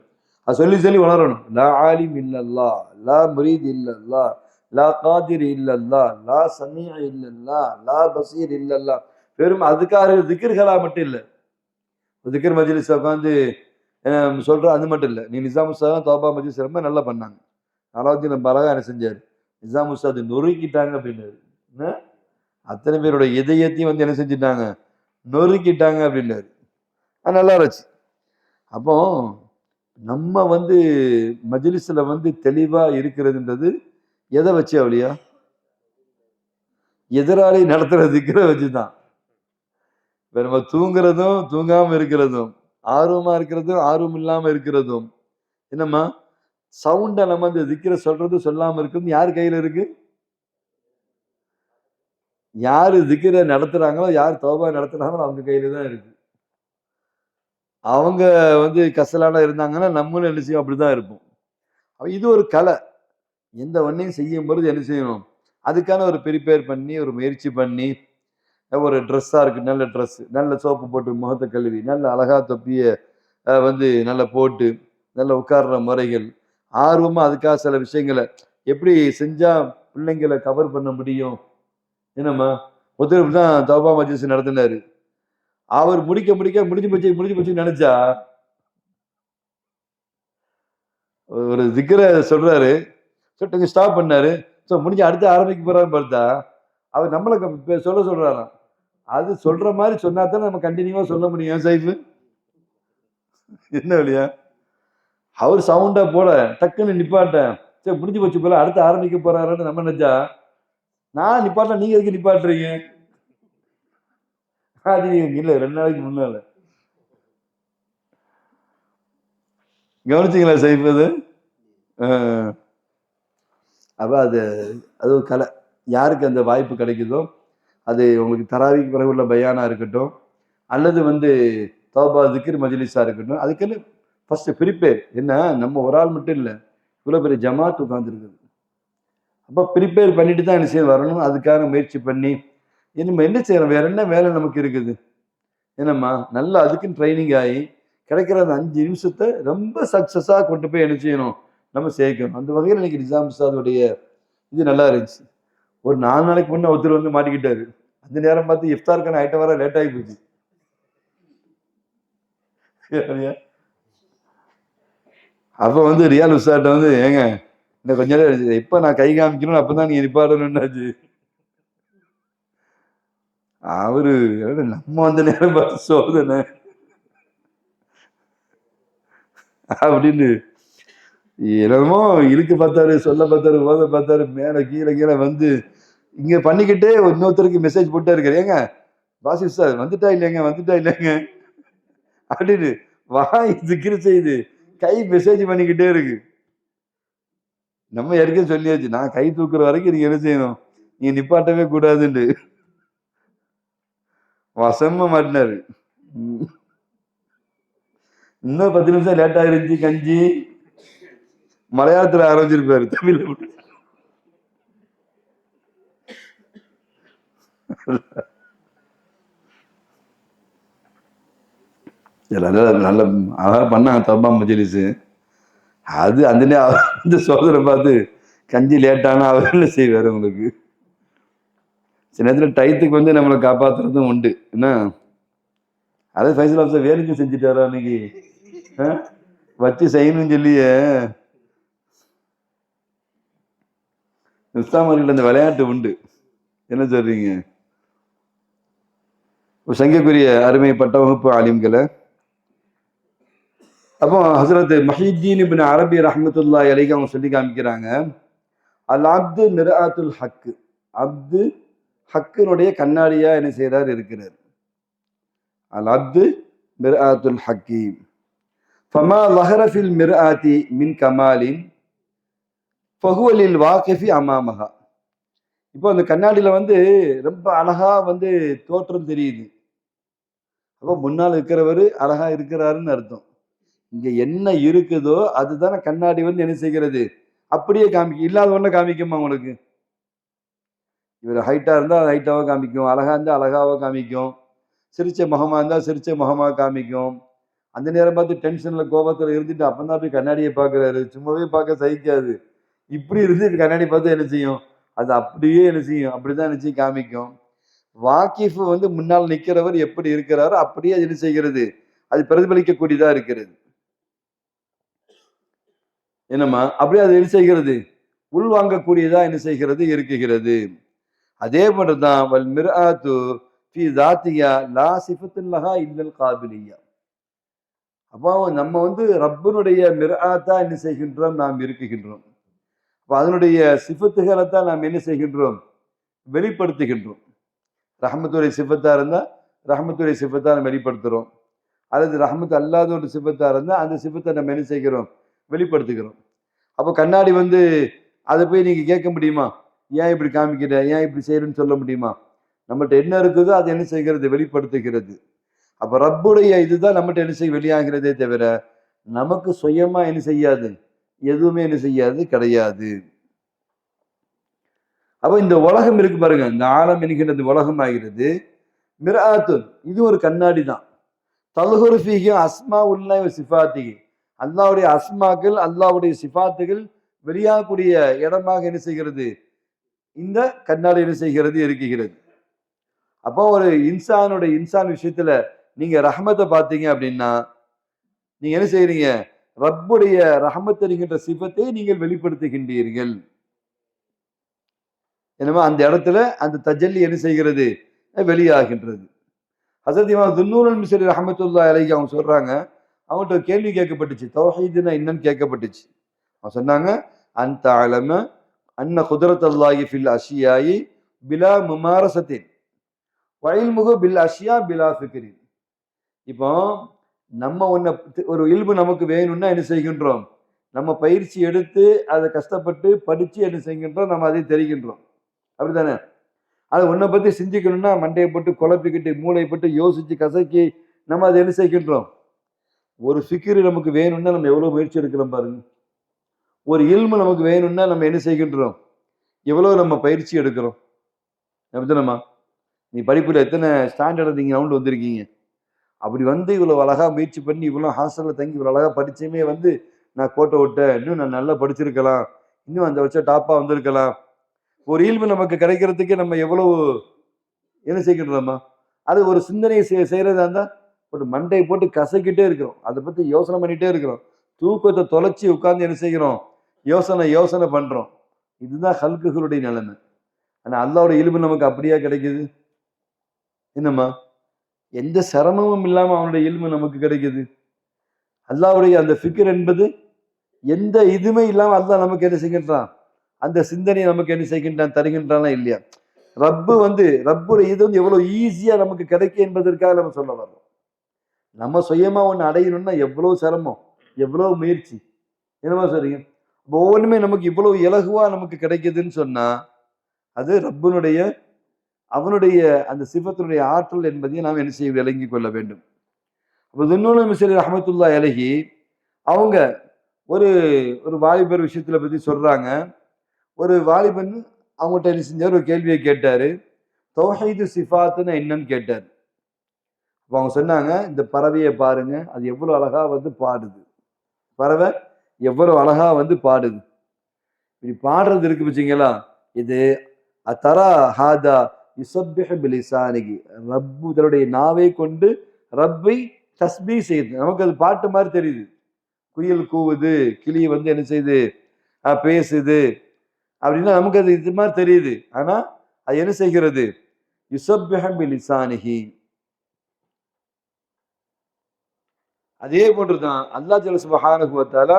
அது சொல்லி சொல்லி உணரணும். லா ஆலிம் இல்லல்லா, லா முரீத் இல்லல்லா, லா காதிர் இல்லல்லா, லா சமீ இல்லல்லா, லா பசீர் இல்லல்லா. வெறும் அதுக்காக திக்ர்களா மட்டும் இல்லை. திக்ர் மஜ்லிஸ் உட்காந்து சொல்ற அது மட்டும் இல்லை. நீ நிசாம் உஸ்தாத் தௌபா மஜ்லிஸ் ரொம்ப நல்லா பண்ணாங்க. அலாவுதீன் ரொம்ப அழகா என்ன செஞ்சார், நிசாம் உஸ்தாத் நொறுக்கிட்டாங்க அப்படின்னாரு. அத்தனை பேரோட இதயத்தையும் வந்து என்ன செஞ்சுட்டாங்க, நொறுக்கிட்டாங்க அப்படின்னாரு. அது நல்லா இருந்துச்சு. அப்போ நம்ம வந்து மஜ்லிஸ்ல வந்து தெளிவா இருக்கிறதுன்றது எதை வச்சு அவளியா, எதிராளி நடத்துற திக்ர வச்சுதான். இப்ப நம்ம தூங்குறதும் தூங்காம இருக்கிறதும், ஆர்வமா இருக்கிறதும் ஆர்வம் இல்லாம இருக்கிறதும், என்னம்மா சவுண்டை நம்ம அந்த திக்ர சொல்றது சொல்லாம இருக்கிறது யார் கையில இருக்கு? யாரு திக்ர நடத்துறாங்களோ, யார் தௌபா நடத்துறாங்களோ அவங்க கையில தான் இருக்கு. அவங்க வந்து கசலான இருந்தாங்கன்னா நம்மளும் என்ன செய்யும், அப்படிதான் இருப்போம். இது ஒரு கலை. எந்த ஒன்னையும் செய்யும் பொழுது என்ன செய்யணும், அதுக்கான ஒரு ப்ரிப்பேர் பண்ணி ஒரு முயற்சி பண்ணி, ஒரு ட்ரெஸ்ஸா இருக்கு, நல்ல ட்ரெஸ், நல்ல சோப்பு போட்டு முகத்தை கழுவி, நல்ல அழகா தொப்பிய வந்து நல்லா போட்டு, நல்ல உட்கார்ற முறைகள், ஆர்வமா அதுக்காக சில விஷயங்களை எப்படி செஞ்சா பிள்ளைங்களை கவர் பண்ண முடியும். என்னம்மா ஒருத்தர் தான் தௌபா மஜ்லிஸ் நடத்தினாரு. அவர் முடிக்க முடிக்க முடிஞ்சு போச்சு நினைச்சா, ஒரு திக்ர சொல்றாரு, சொல்லிட்டு ஸ்டாப் பண்ணாரு. ஸோ முடிஞ்சு அடுத்து ஆரம்பிக்க போறான்னு பார்த்தா, அவர் நம்மளை சொல்ல சொல்றாராம். அது சொல்ற மாதிரி சொன்னா தான் நம்ம கண்டினியூவா சொல்ல முடியும். சைஃபு என்ன வழியா, அவர் சவுண்டா போட டக்குன்னு நிப்பாட்டேன். சரி முடிஞ்சு போச்சு போல, அடுத்து ஆரம்பிக்க போறாருன்னு நம்ம நினைச்சா, நான் நிப்பாட்ட நீங்க எதுக்கு நிப்பாட்டுறீங்க? அது இல்ல 2 நாளைக்கு முன்னால கவனிச்சிங்களா சைஃப்? அது அப்ப அது அது ஒரு கலை. யாருக்கு அந்த வாய்ப்பு கிடைக்குதோ, அது உங்களுக்கு தராவிக்கு பிறகு உள்ள பயானா இருக்கட்டும், அல்லது வந்து தௌபா திக்ர் மஜ்லிஸா இருக்கட்டும், அதுக்குன்னு ஃபர்ஸ்ட் ப்ரிப்பேர். என்ன, நம்ம ஒரு ஆள் மட்டும் இல்லை, இவ்வளவு பெரிய ஜமாத் உட்கார்ந்துருக்குது. அப்ப ப்ரிப்பேர் பண்ணிட்டு தான் என்ன செய்ய வரணும். அதுக்காக முயற்சி பண்ணி நம்ம என்ன செய்யறோம், வேற என்ன வேலை நமக்கு இருக்குது? என்னம்மா நல்லா அதுக்குன்னு ட்ரைனிங் ஆகி கிடைக்கிற அந்த 5 நிமிஷத்தை ரொம்ப சக்சஸா கொண்டு போய் என்ன செய்யணும், நம்ம சேர்க்கணும். அந்த வகையில் இன்னைக்கு நிசாம் உஸ்தாதுடைய இது நல்லா இருந்துச்சு. ஒரு 4 நாளைக்கு முன்ன ஒருத்தர் வந்து மாட்டிக்கிட்டாரு. அந்த நேரம் பார்த்து இஃப்தாருக்கான ஐட்டம் வர லேட் ஆகி போச்சு. அப்ப வந்து ரியால் உஸ்தாட்ட வந்து, ஏங்க இந்த கொஞ்ச நேரம் எப்ப நான் கை காமிக்கணும் அப்பதான் நீங்க நிப்பாடணும்னாச்சு. அவரு நம்ம அந்த நேரம் பார்த்து சோதனை அப்படின்னு என்னமோ இழுக்கு பார்த்தாரு, சொல்ல பார்த்தாரு, ஓத பார்த்தாரு, மேல கீழே கீழே வந்து இங்க பண்ணிக்கிட்டே இன்னொருத்தருக்கு மெசேஜ் போட்டே இருக்காரு. ஏங்க வாசி சார் வந்துட்டா இல்லைங்க, வந்துட்டா இல்லைங்க அப்படின்னு வாய் திக்கிற செய்து கை மெசேஜ் பண்ணிக்கிட்டே இருக்கு. நம்ம ஏற்கனவே சொல்லியாச்சு, நான் கை தூக்குற வரைக்கும் நீங்க என்ன செய்யணும், நீங்க நிப்பாட்டவே கூடாதுன்னு வசமா மாட்டினாரு. இன்னும் 10 நிமிஷம் லேட் ஆயிருந்துச்சு, கஞ்சி மலையாளத்துல ஆரம்பிச்சிருப்பாரு, தமிழ் நல்ல அழகா பண்ணாங்க தப்பா மஜ்லிஸ். அது அந்த சோதனை பார்த்து கஞ்சி லேட்டானா அவர் என்ன செய்வார் உங்களுக்கு. சில நேரத்தில் டயத்துக்கு வந்து நம்மளை காப்பாத்துறதும் உண்டு. என்ன அது ஃபைசல் ஆஃபீஸர் வேலைக்கும் செஞ்சுட்டாரா அன்னைக்கு, வச்சு செய்யணும்னு சொல்லியே இஸ்லாமர்கள் அந்த விளையாட்டு உண்டு. என்ன சொல்றீங்க? சங்கக்குரிய அருமைப்பட்ட வகுப்பு ஆலிம்களை. அப்போ ஹசரத் மஹீத்தீன் இப்னு அரபி ரஹ்மத்துல்லாஹி அலைஹி அவங்க சொல்லி காமிக்கிறாங்க, அல் அப்து மிர்ஆத்துல் ஹக், அப்து ஹக்கினுடைய கண்ணாடியா என்ன செய்யறார், இருக்கிறார். அல் அப்து மிர்ஆத்துல் ஹக்கீம் ஃபமா லஹர ஃபில் மிர்ஆத்தி மின் கமாலின் ஃபஹுவ லில் வாகிஃபி அமாமஹா. இப்போ அந்த கண்ணாடியில வந்து ரொம்ப அழகா வந்து தோற்றம் தெரியுது. அப்போ முன்னால் இருக்கிறவர் அழகா இருக்கிறாருன்னு அர்த்தம். இங்க என்ன இருக்குதோ அதுதானே கண்ணாடி வந்து என்ன செய்கிறது, அப்படியே காமிக்கும். இல்லாத ஒண்ண காமிக்குமா உங்களுக்கு? இவர் ஹைட்டா இருந்தா ஹைட்டாவோ காமிக்கும், அழகா இருந்தா அழகாவோ காமிக்கும், சிரிச்ச முகமா இருந்தா சிரிச்ச முகமா காமிக்கும், அந்த நேரம் பார்த்து டென்ஷன்ல கோபத்துல இருந்துட்டு அப்பதான் போய் கண்ணாடியை பார்க்கறாரு. சும்மாவே பார்க்க சகிக்காது. இப்படி இருந்து கண்ணாடி பார்த்து என்ன செய்யும்? அது அப்படியே என்ன செய்யும்? அப்படிதான் என்ன செய்யும் காமிக்கும். வாக்கிஃப் வந்து முன்னால் நிக்கிறவர் எப்படி இருக்கிறாரோ அப்படியே அது என்ன செய்கிறது? அது பிரதிபலிக்கக்கூடியதா இருக்கிறது. என்னம்மா? அப்படியே அது என்ன செய்கிறது? உள்வாங்கக்கூடியதா என்ன செய்கிறது? இருக்குகிறது. அதே போன்றுதான் வல் மிர்ஆத்து ஃபி ذاتிஹா லா சிஃபத்துன் லஹா இல்லல் காபிலிய்யா. அப்போ நம்ம வந்து ரப்பினுடைய மிர்ஆத்தா என்ன செய்கின்றோம்? நாம் இருக்குகின்றோம். அப்ப அதனுடைய சிஃபத்துகளை தான் நாம் என்ன செய்கின்றோம்? வெளிப்படுத்துகின்றோம். ரஹ்மத்துடைய சிஃபத்தா இருந்தா ரஹ்மத்துடைய சிஃபத்தா நம்ம வெளிப்படுத்துறோம். அல்லது ரஹ்மத் அல்லாத ஒரு சிஃபத்தா இருந்தா அந்த சிஃபத்தை நம்ம என்ன செய்கிறோம்? வெளிப்படுத்துகிறோம். அப்போ கண்ணாடி வந்து அதை போய் நீங்க கேட்க முடியுமா? ஏன் இப்படி காமிக்கிற? ஏன் இப்படி செய்யறன்னு சொல்ல முடியுமா? நம்மகிட்ட என்ன இருக்குதோ அதை என்ன செய்கிறது? வெளிப்படுத்துகிறது. அப்ப ரப்புடைய இதுதான் நம்மகிட்ட என்ன செய்ய வெளியாகிறதே தவிர நமக்கு சுயமா என்ன செய்யாது? எதுவுமே என்ன செய்யாது? கிடையாது. அப்ப இந்த உலகம் இருக்கு பாருங்க, இந்த ஆலம் என்கின்ற இந்த உலகம் ஆகிறது மிர்ஆத்துன், இது ஒரு கண்ணாடி தான். தல்ஹுரு ஃபீஹி அஸ்மா உல்லாஹி வ சிஃபாத்திஹி, அல்லாஹ்வுடைய அஸ்மாக்கள் அல்லாஹ்வுடைய சிஃபாத்துகள் வெளியாகக்கூடிய இடமாக என்ன செய்கிறது? இந்த கண்ணாடி என்ன செய்கிறது? இருக்குகிறது. அப்போ ஒரு இன்சான் விஷயத்துல நீங்க ரஹ்மத்தை பார்த்தீங்க அப்படின்னா நீங்க என்ன செய்யறீங்க? ரப்புடைய ரஹ்மத் என்கின்ற சிஃபத்தை நீங்கள் வெளிப்படுத்துகின்றீர்கள். எனவே அந்த இடத்துல அந்த தஜல்லி என்ன செய்கிறது? வெளியாகின்றது. ஹஸரத் இமாம் துன்னூன் மிஸ்ரி ரஹ்மத்துல்லாஹி அலைஹி அவங்க சொல்றாங்க, அவங்கள்ட்ட ஒரு கேள்வி கேட்கப்பட்டுச்சு. தௌஹீதுன்னா என்னன்னு கேட்கப்பட்டுச்சு. அவங்க சொன்னாங்க, அன்த அலம அன்ன குத்ரத்துல்லாஹி ஃபில் அஷ்யாயி பிலா முமாரசத்தின் வ இல்முஹு பில் அஷ்யா பிலா ஃபிக்ரின். இப்போ நம்ம ஒரு இல்மு நமக்கு வேணும்னா என்ன செய்கின்றோம்? நம்ம பயிற்சி எடுத்து அதை கஷ்டப்பட்டு படிச்சு என்ன செய்கின்றோம்? நம்ம அதை தெரிகின்றோம். அப்படித்தானே? அது ஒன்றை பத்தி சிந்திக்கணும்னா மண்டையை போட்டு குழப்பிக்கிட்டு மூளை போட்டு யோசிச்சு கசக்கி நம்ம அதை என்ன செய்கின்றோம்? ஒரு ஃபிக்ரு நமக்கு வேணும்னா நம்ம எவ்வளவு முயற்சி எடுக்கிறோம் பாருங்க. ஒரு இல்மு நமக்கு வேணும்னா நம்ம என்ன செய்கின்றோம்? எவ்வளவு நம்ம பயிற்சி எடுக்கிறோம். அப்படித்தானம்மா? நீ படிப்புல எத்தனை ஸ்டாண்டர்ட் நீங்க ரவுண்ட் வந்திருக்கீங்க? அப்படி வந்து இவ்வளவு அழகா முயற்சி பண்ணி இவ்வளவு ஹாஸ்டல்ல தங்கி இவ்வளவு அழகா படிச்சுமே வந்து நான் கோட்டை விட்டேன், இன்னும் நான் நல்லா படிச்சிருக்கலாம், இன்னும் அந்த வருஷம் டாப்பா வந்திருக்கலாம். ஒரு இல்மு நமக்கு கிடைக்கிறதுக்கு நம்ம எவ்வளவு என்ன செய்கின்றோமா? அது ஒரு சிந்தனையை செய்யறதா இருந்தா ஒரு மண்டையை போட்டு கசக்கிட்டே இருக்கிறோம், அதை பத்தி யோசனை பண்ணிட்டே இருக்கிறோம், தூக்கத்தை தொலைச்சி உட்கார்ந்து என்ன செய்கிறோம்? யோசனை பண்றோம். இதுதான் ஹல்குகளுடைய நிலைமை. ஆனா அல்லாஹ்வுடைய இல்மு நமக்கு அப்படியா கிடைக்குது? என்னம்மா? எந்த சிரமமும் இல்லாம அவனுடைய இல்மு நமக்கு கிடைக்குது. அல்லாஹ்வுடைய அந்த ஃபிக்ர் என்பது எந்த இதுவுமே இல்லாம அல்லாஹ் நமக்கு என்ன செய்கின்றான்? அந்த சிந்தனையை நமக்கு என்ன செய்கின்றான்? தருகின்றானா இல்லையா? ரப்புடைய இது வந்து எவ்வளவு ஈஸியா நமக்கு கிடைக்கும் என்பதற்காக நம்ம சொல்ல வர்றோம். நம்ம சுயமா ஒண்ணு அடையணும்னா எவ்வளவு சிரமம், எவ்வளவு முயற்சி. என்னமா சொல்றீங்க? ஒவ்வொன்றுமே நமக்கு இவ்வளவு இலகுவா நமக்கு கிடைக்குதுன்னு சொன்னா அது அவனுடைய அந்த சிஃபத்தினுடைய ஆற்றல் என்பதையும் நாம் என்ன செய்ய விளங்கி கொள்ள வேண்டும். அப்ப துன்னூன் மிஸ்ரி ரஹ்மத்துல்லாஹி அலைஹி அவங்க ஒரு ஒரு வாலிபர் விஷயத்துல பத்தி சொல்றாங்க. ஒரு வாலிபன் அவங்ககிட்ட என்ன செஞ்சாரு? ஒரு கேள்வியை கேட்டாரு. தௌஹீது சிஃபாத்துன்னா என்னன்னு கேட்டார். அப்ப அவங்க சொன்னாங்க, இந்த பறவையை பாருங்க, அது எவ்வளவு அழகா வந்து பாடுது. பறவை எவ்வளவு அழகா வந்து பாடுது. இப்படி பாடுறது இருக்கு வச்சுங்களா, இது அத்தரா ஹாதா யுஸப்பிஹு பிலிசானிஹி, ரப்பு தன்னுடைய நாவை கொண்டு ரப்பை தஸ்பீஹ் செய்யுது. நமக்கு அது பாட்டு மாதிரி தெரியுது. குயில் கூவுது, கிளி வந்து என்ன செய்யுது? பேசுது அப்படின்னா நமக்கு அது இது மாதிரி தெரியுது. ஆனா அது என்ன செய்கிறது? யுஸப்பிஹு பிலிசானிஹி. அதே போன்றுதான் அல்லாஹ் ஜல்ல சுப்ஹானஹு வ தஆலா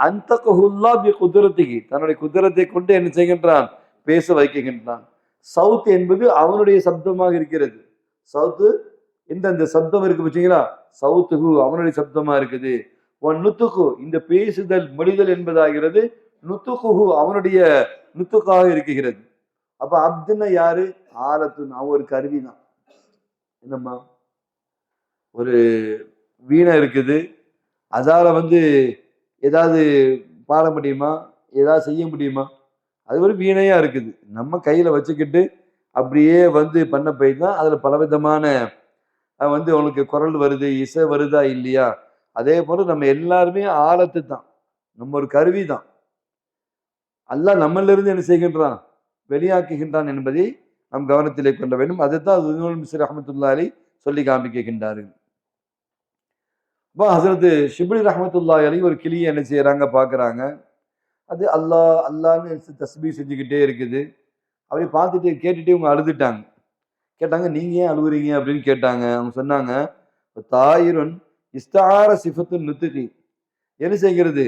அன்தகஹுல்லாஹ் பிகுத்ரத்திஹி, தன்னுடைய குதிரத்தை கொண்டு என்ன செய்கின்றான்? பேச வைக்கின்றான். சவுத் என்பது அவனுடைய சப்தமாக இருக்கிறது. சவுத்து என்ற அந்த சப்தம் இருக்கு பார்த்தீங்களா, சவுத்துகு அவனுடைய சப்தமா இருக்குது. நுத்துகு இந்த பேசுதல் மொழிதல் என்பதாகிறது நுத்துகுஹு அவனுடைய நுத்துக்காக இருக்குகிறது. அப்ப அப்துன்னா யாரு? ஆலத்துன், அவன் ஒரு கருவி தான். என்னம்மா? ஒரு வீணை இருக்குது, அதால வந்து ஏதாவது பாட முடியுமா? ஏதாவது செய்ய முடியுமா? அது ஒரு வீணையா இருக்குது. நம்ம கையில வச்சுக்கிட்டு அப்படியே வந்து பண்ண போய் தான் அதுல பலவிதமான வந்து உனக்கு குரல் வருது, இசை வருதா இல்லையா, அதே போல நம்ம எல்லாருமே ஆழத்து தான், நம்ம ஒரு கருவி தான். அல்லாஹ் நம்மளிருந்து என்ன செய்கின்றான், வெளியாக்குகின்றான் என்பதை நாம் கவனத்திலே கொள்ள வேண்டும். அதைத்தான் துனூல் மிஸ்ரி ரஹ்மத்துல்லாஹி அலைஹி சொல்லி காண்பிக்கின்றார்கள். அப்ப ஹஸரத் ஷிப்லி ரஹ்மத்துல்லாஹி அலைஹி ஒரு கிளியை என்ன செய்யறாங்க, பார்க்கறாங்க. அது அல்லாஹ் அல்லாஹ்னு தஸ்பீஹ் செஞ்சுக்கிட்டே இருக்குது. அப்படி பார்த்துட்டு கேட்டுட்டு இவங்க அழுதுட்டாங்க. கேட்டாங்க, நீங்க ஏன் அழுவுறீங்க அப்படின்னு கேட்டாங்க. அவங்க சொன்னாங்க, தாயிரன் இஸ்தார சிஃபத்து நுத்துகி, என்ன செய்கிறது,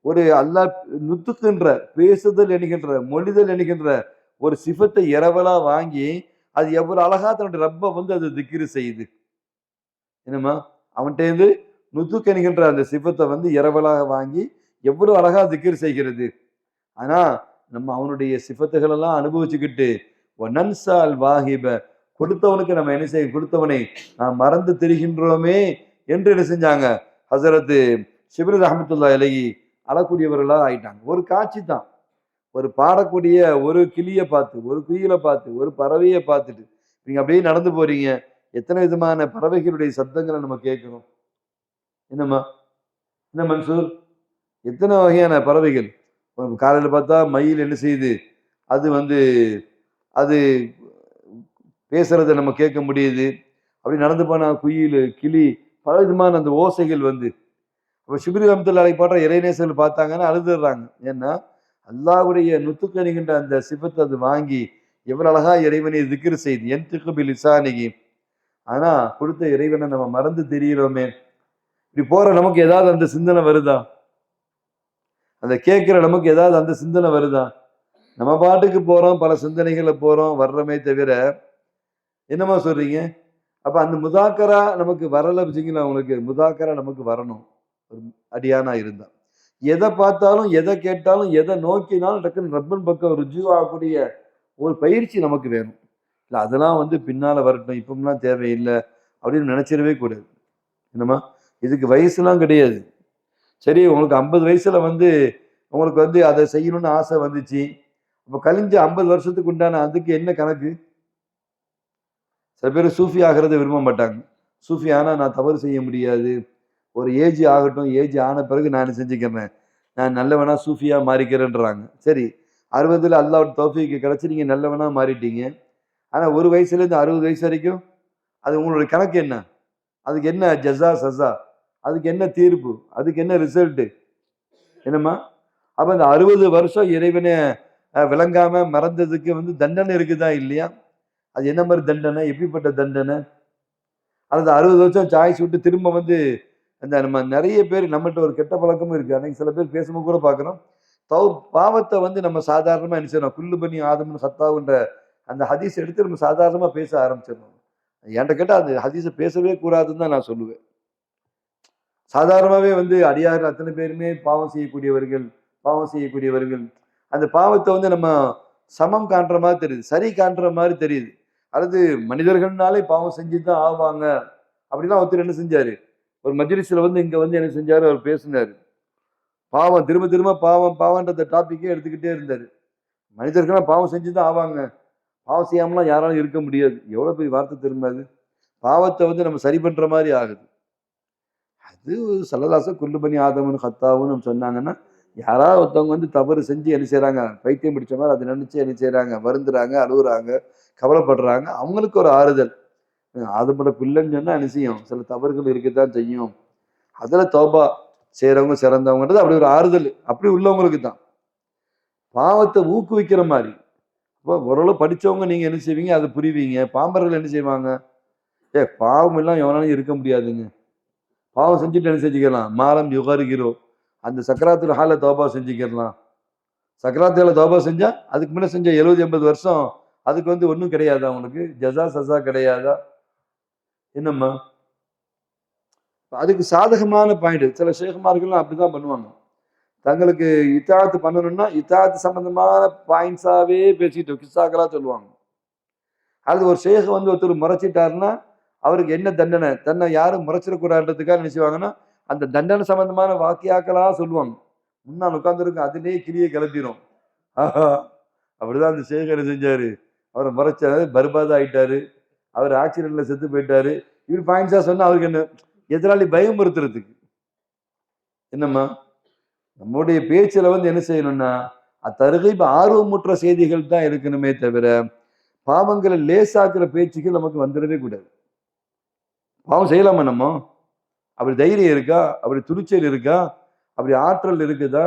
ஒரு அல்லாஹ் நுத்துக்குன்ற பேசுதல் என்கின்ற மொழிதல் என்கின்ற ஒரு சிஃபத்தை இரவலா வாங்கி அது எவ்வளவு அழகா தன்னுடைய ரப்ப வந்து அது திக்ரு செய்யுது. என்னமா அவன்கிட்ட இருந்து நுத்துக் என்கின்ற அந்த சிஃபத்தை வந்து இரவலாக வாங்கி எவ்வளவு அழகா திக்ரு செய்கிறது. ஆனா நம்ம அவனுடைய சிஃபத்துகள் எல்லாம் அனுபவிச்சுக்கிட்டு நன்சால் வாஹிப, கொடுத்தவனுக்கு நம்ம என்ன செய்ய, கொடுத்தவனை நாம் மறந்து திரிகின்றோமே என்று என்ன செஞ்சாங்க, ஹஸரத் ஷிப்லி ரஹ்மத்துல்லாஹி அலைஹி அழக்கூடியவர்களா ஆயிட்டாங்க. ஒரு காட்சி தான், ஒரு பாடக்கூடிய ஒரு கிளியை பார்த்து, ஒரு குயிலை பார்த்து, ஒரு பறவையை பார்த்துட்டு நீங்க அப்படியே நடந்து போறீங்க. எத்தனை விதமான பறவைகளுடைய சத்தங்களை நம்ம கேட்கிறோம். என்னம்மா, என்ன மன்சூர், எத்தனை வகையான பறவைகள். காலையில பார்த்தா மயில் என்ன செய்யுது, அது வந்து அது பேசுறதை நம்ம கேட்க முடியுது. அப்படி நடந்து போனா குயில், கிளி, பல விதமான அந்த ஓசைகள் வந்து. அப்ப ஷிப்லி ரஹ்மத்துல்லாஹி அலைஹி பாடுற இறைநேசர்கள் பார்த்தாங்கன்னா அழுதுறாங்க. ஏன்னா அல்லாஹ்வுடைய நுத்துக் என்கின்ற அந்த சிஃபத்தை அது வாங்கி எவ்வளவு அழகா இறைவனை திக்ர் செய்து யன்திகு பிலிசானிஹி. ஆனா கொடுத்த இறைவனை நம்ம மறந்து திரியிறோமே. இப்படி போற நமக்கு ஏதாவது அந்த சிந்தனை வருதா? அந்த கேட்கிற நமக்கு ஏதாவது அந்த சிந்தனை வருதா? நம்ம பாட்டுக்கு போறோம், பல சிந்தனைகளை போறோம் வர்றமே தவிர, என்னமா சொல்றீங்க? அப்ப அந்த முதாக்கரா நமக்கு வரல வச்சுங்களா, உங்களுக்கு முதாக்கரா நமக்கு வரணும். ஒரு அடியானா இருந்தா எதை பார்த்தாலும், எதை கேட்டாலும், எதை நோக்கினாலும் டக்குன்னு ரப்பன் பக்கம் ருஜு ஆகக்கூடிய ஒரு பயிற்சி நமக்கு வேணும். இல்ல அதெல்லாம் வந்து பின்னால வரட்டும், இப்பம்லாம் தேவையில்லை அப்படின்னு நினைச்சிடவே கூடாது. என்னம்மா, இதுக்கு வயசுலாம் கிடையாது. சரி, உங்களுக்கு 50 வயசுல வந்து உங்களுக்கு வந்து அதை செய்யணும்னு ஆசை வந்துச்சு. அப்ப கழிஞ்ச 50 வருஷத்துக்கு உண்டான அதுக்கு என்ன கணக்கு? சில பேர் சூஃபி ஆகிறத விரும்ப மாட்டாங்க. சூஃபி ஆனா நான் தவறு செய்ய முடியாது, ஒரு ஏஜ் ஆகட்டும், ஏஜ் ஆன பிறகு நான் செஞ்சுக்கிறேன், நான் நல்லவனா சூஃபியா மாறிக்கிறேன்றாங்க. சரி, 60ல அல்லாஹ்வுடைய தௌஃபீக் கிடைச்சு நீங்க நல்லவனா மாறிட்டீங்க. ஆனா ஒரு வயசுல இருந்து 60 வயசு வரைக்கும் அது உங்களுடைய கணக்கு என்ன? அதுக்கு என்ன ஜஸா சஸா, அதுக்கு என்ன தீர்ப்பு, அதுக்கு என்ன ரிசல்ட்? என்னம்மா, அப்ப அந்த 60 வருஷம் இறைவனை விளங்காம மறந்ததுக்கு வந்து தண்டனை இருக்குதா இல்லையா? அது என்ன மாதிரி தண்டனை, எப்படிப்பட்ட தண்டனை? அந்த 60 வருஷம் சாய்ஸ் விட்டு திரும்ப வந்து அந்த நம்ம நிறைய பேர் நம்மகிட்ட ஒரு கெட்ட பழக்கமும் இருக்கு. அன்னைக்கு சில பேர் பேசும்போது கூட பார்க்குறோம். பாவத்தை வந்து நம்ம சாதாரணமா என்ன செய்யணும், குல்லு பனி ஆதம்னு ஹத்தாவுன்ற அந்த ஹதீஸ் எடுத்து நம்ம சாதாரணமா பேச ஆரம்பிச்சிடணும். என்கிட்ட கேட்டா அந்த ஹதீஸை பேசவே கூடாதுன்னு தான் நான் சொல்லுவேன். சாதாரணமாவே வந்து அடியார்கள் அத்தனை பேருமே பாவம் செய்யக்கூடியவர்கள், பாவம் செய்யக்கூடியவர்கள். அந்த பாவத்தை வந்து நம்ம சமம் காண்ற மாதிரி தெரியுது, சரி காண்ற மாதிரி தெரியுது. அல்லது மனிதர்கள்னாலே பாவம் செஞ்சு தான் ஆவாங்க அப்படிலாம் ஒருத்தர் என்ன செஞ்சாரு, ஒரு மஜ்லிஸ்ல வந்து இங்க வந்து என்ன செஞ்சாரு, அவர் பேசினாரு. பாவம் திரும்ப திரும்ப பாவம் பாவம்ன்ற டாபிக்கே எடுத்துக்கிட்டே இருந்தாரு. மனிதர்கள்லாம் பாவம் செஞ்சு தான் ஆவாங்க, பாவம் செய்யாமலாம் யாராலும் இருக்க முடியாது. எவ்வளவு பெரிய வார்த்தை திரும்ப அது. பாவத்தை வந்து நம்ம சரி பண்ற மாதிரி ஆகுது. அது சல்லல்லாஹு குல்லு பனி ஆதம்னு ஹத்தாவுன்னு சொன்னாங்கன்னா, யாராவது ஒருத்தவங்க வந்து தவறு செஞ்சு என்ன செய்றாங்க, பைத்தியம் பிடிச்ச மாதிரி அதை நினைச்சு என்ன செய்றாங்க, வருந்துறாங்க, அழுகுறாங்க, கவலைப்படுறாங்க. அவங்களுக்கு ஒரு ஆறுதல். ஆதமோட பிள்ளைன்னு சொன்னா என்ன செய்யும், சில தவறுகள் இருக்கத்தான் செய்யும். அதுல தௌபா செய்யறவங்க சிறந்தவங்கன்றது அப்படி ஒரு ஆறுதல். அப்படி உள்ளவங்களுக்கு தான் பாவத்தை ஊக்குவிக்கிற மாதிரி. இப்போ ஓரளவு படிச்சவங்க நீங்க என்ன செய்வீங்க, அதை புரிவீங்க. பாம்பர்கள் என்ன செய்வாங்க, பாவம் எல்லாம் எவனாலும் இருக்க முடியாதுங்க, பாவம் செஞ்சுட்டு என்ன செஞ்சுக்கலாம், மாலம் யுகாரிக்கிறோம், அந்த சக்கராத்துல ஹால தௌபா செஞ்சுக்கலாம். சக்கராத்துல தௌபா செஞ்சா அதுக்கு முன்ன செஞ்ச 70-80 வருஷம் அதுக்கு வந்து ஒன்றும் கிடையாதா, அவங்களுக்கு ஜஸா சஸா கிடையாதா? என்னம்மா, அதுக்கு சாதகமான பாயிண்ட் சில ஷேகுமார்கள்லாம் அப்படிதான் பண்ணுவாங்க. தங்களுக்கு இத்தாத்து பண்ணணும்னா இத்தாத்து சம்பந்தமான பாயிண்ட்ஸாவே பேசிட்டு கிஸ்ஸாக்களா சொல்லுவாங்க. அது ஒரு ஷேக் வந்து ஒருத்தர் முறைச்சிட்டாருன்னா அவருக்கு என்ன தண்டனை, தன்னை யாரும் முறைச்சிடக்கூடாதுன்றதுக்காக என்ன செய்வாங்கன்னா அந்த தண்டனை சம்பந்தமான வாக்கியாக்களா சொல்லுவாங்க. முன்னால் உட்கார்ந்துருக்கு அதுலயே கிளியை கிளப்பிடும். ஆஹா, அப்படிதான் அந்த ஷேக் என்ன செஞ்சாரு, அவரை முறைச்சாரு, பர்பாத் ஆயிட்டாரு, அவர் ஆக்சிடென்ட்ல செத்து போயிட்டாரு. இப்படி பாயிண்ட்ஸா சொன்னா அவருக்கு என்ன, எதிராளி பயமுறுத்துறதுக்கு. என்னம்மா நம்முடைய பேச்சுல வந்து என்ன செய்யணும்னா அத்தருகை ஆர்வமுற்ற செய்திகள் தான் இருக்கணுமே தவிர பாவங்களை லேசாக்குற பேச்சுக்கள் நமக்கு வந்துடவே கூடாது. பாவம் செய்யலாமா நம்ம? அப்படி தைரியம் இருக்கா? அப்படி துணிச்சல் இருக்கா? அப்படி ஆற்றல் இருக்குதா?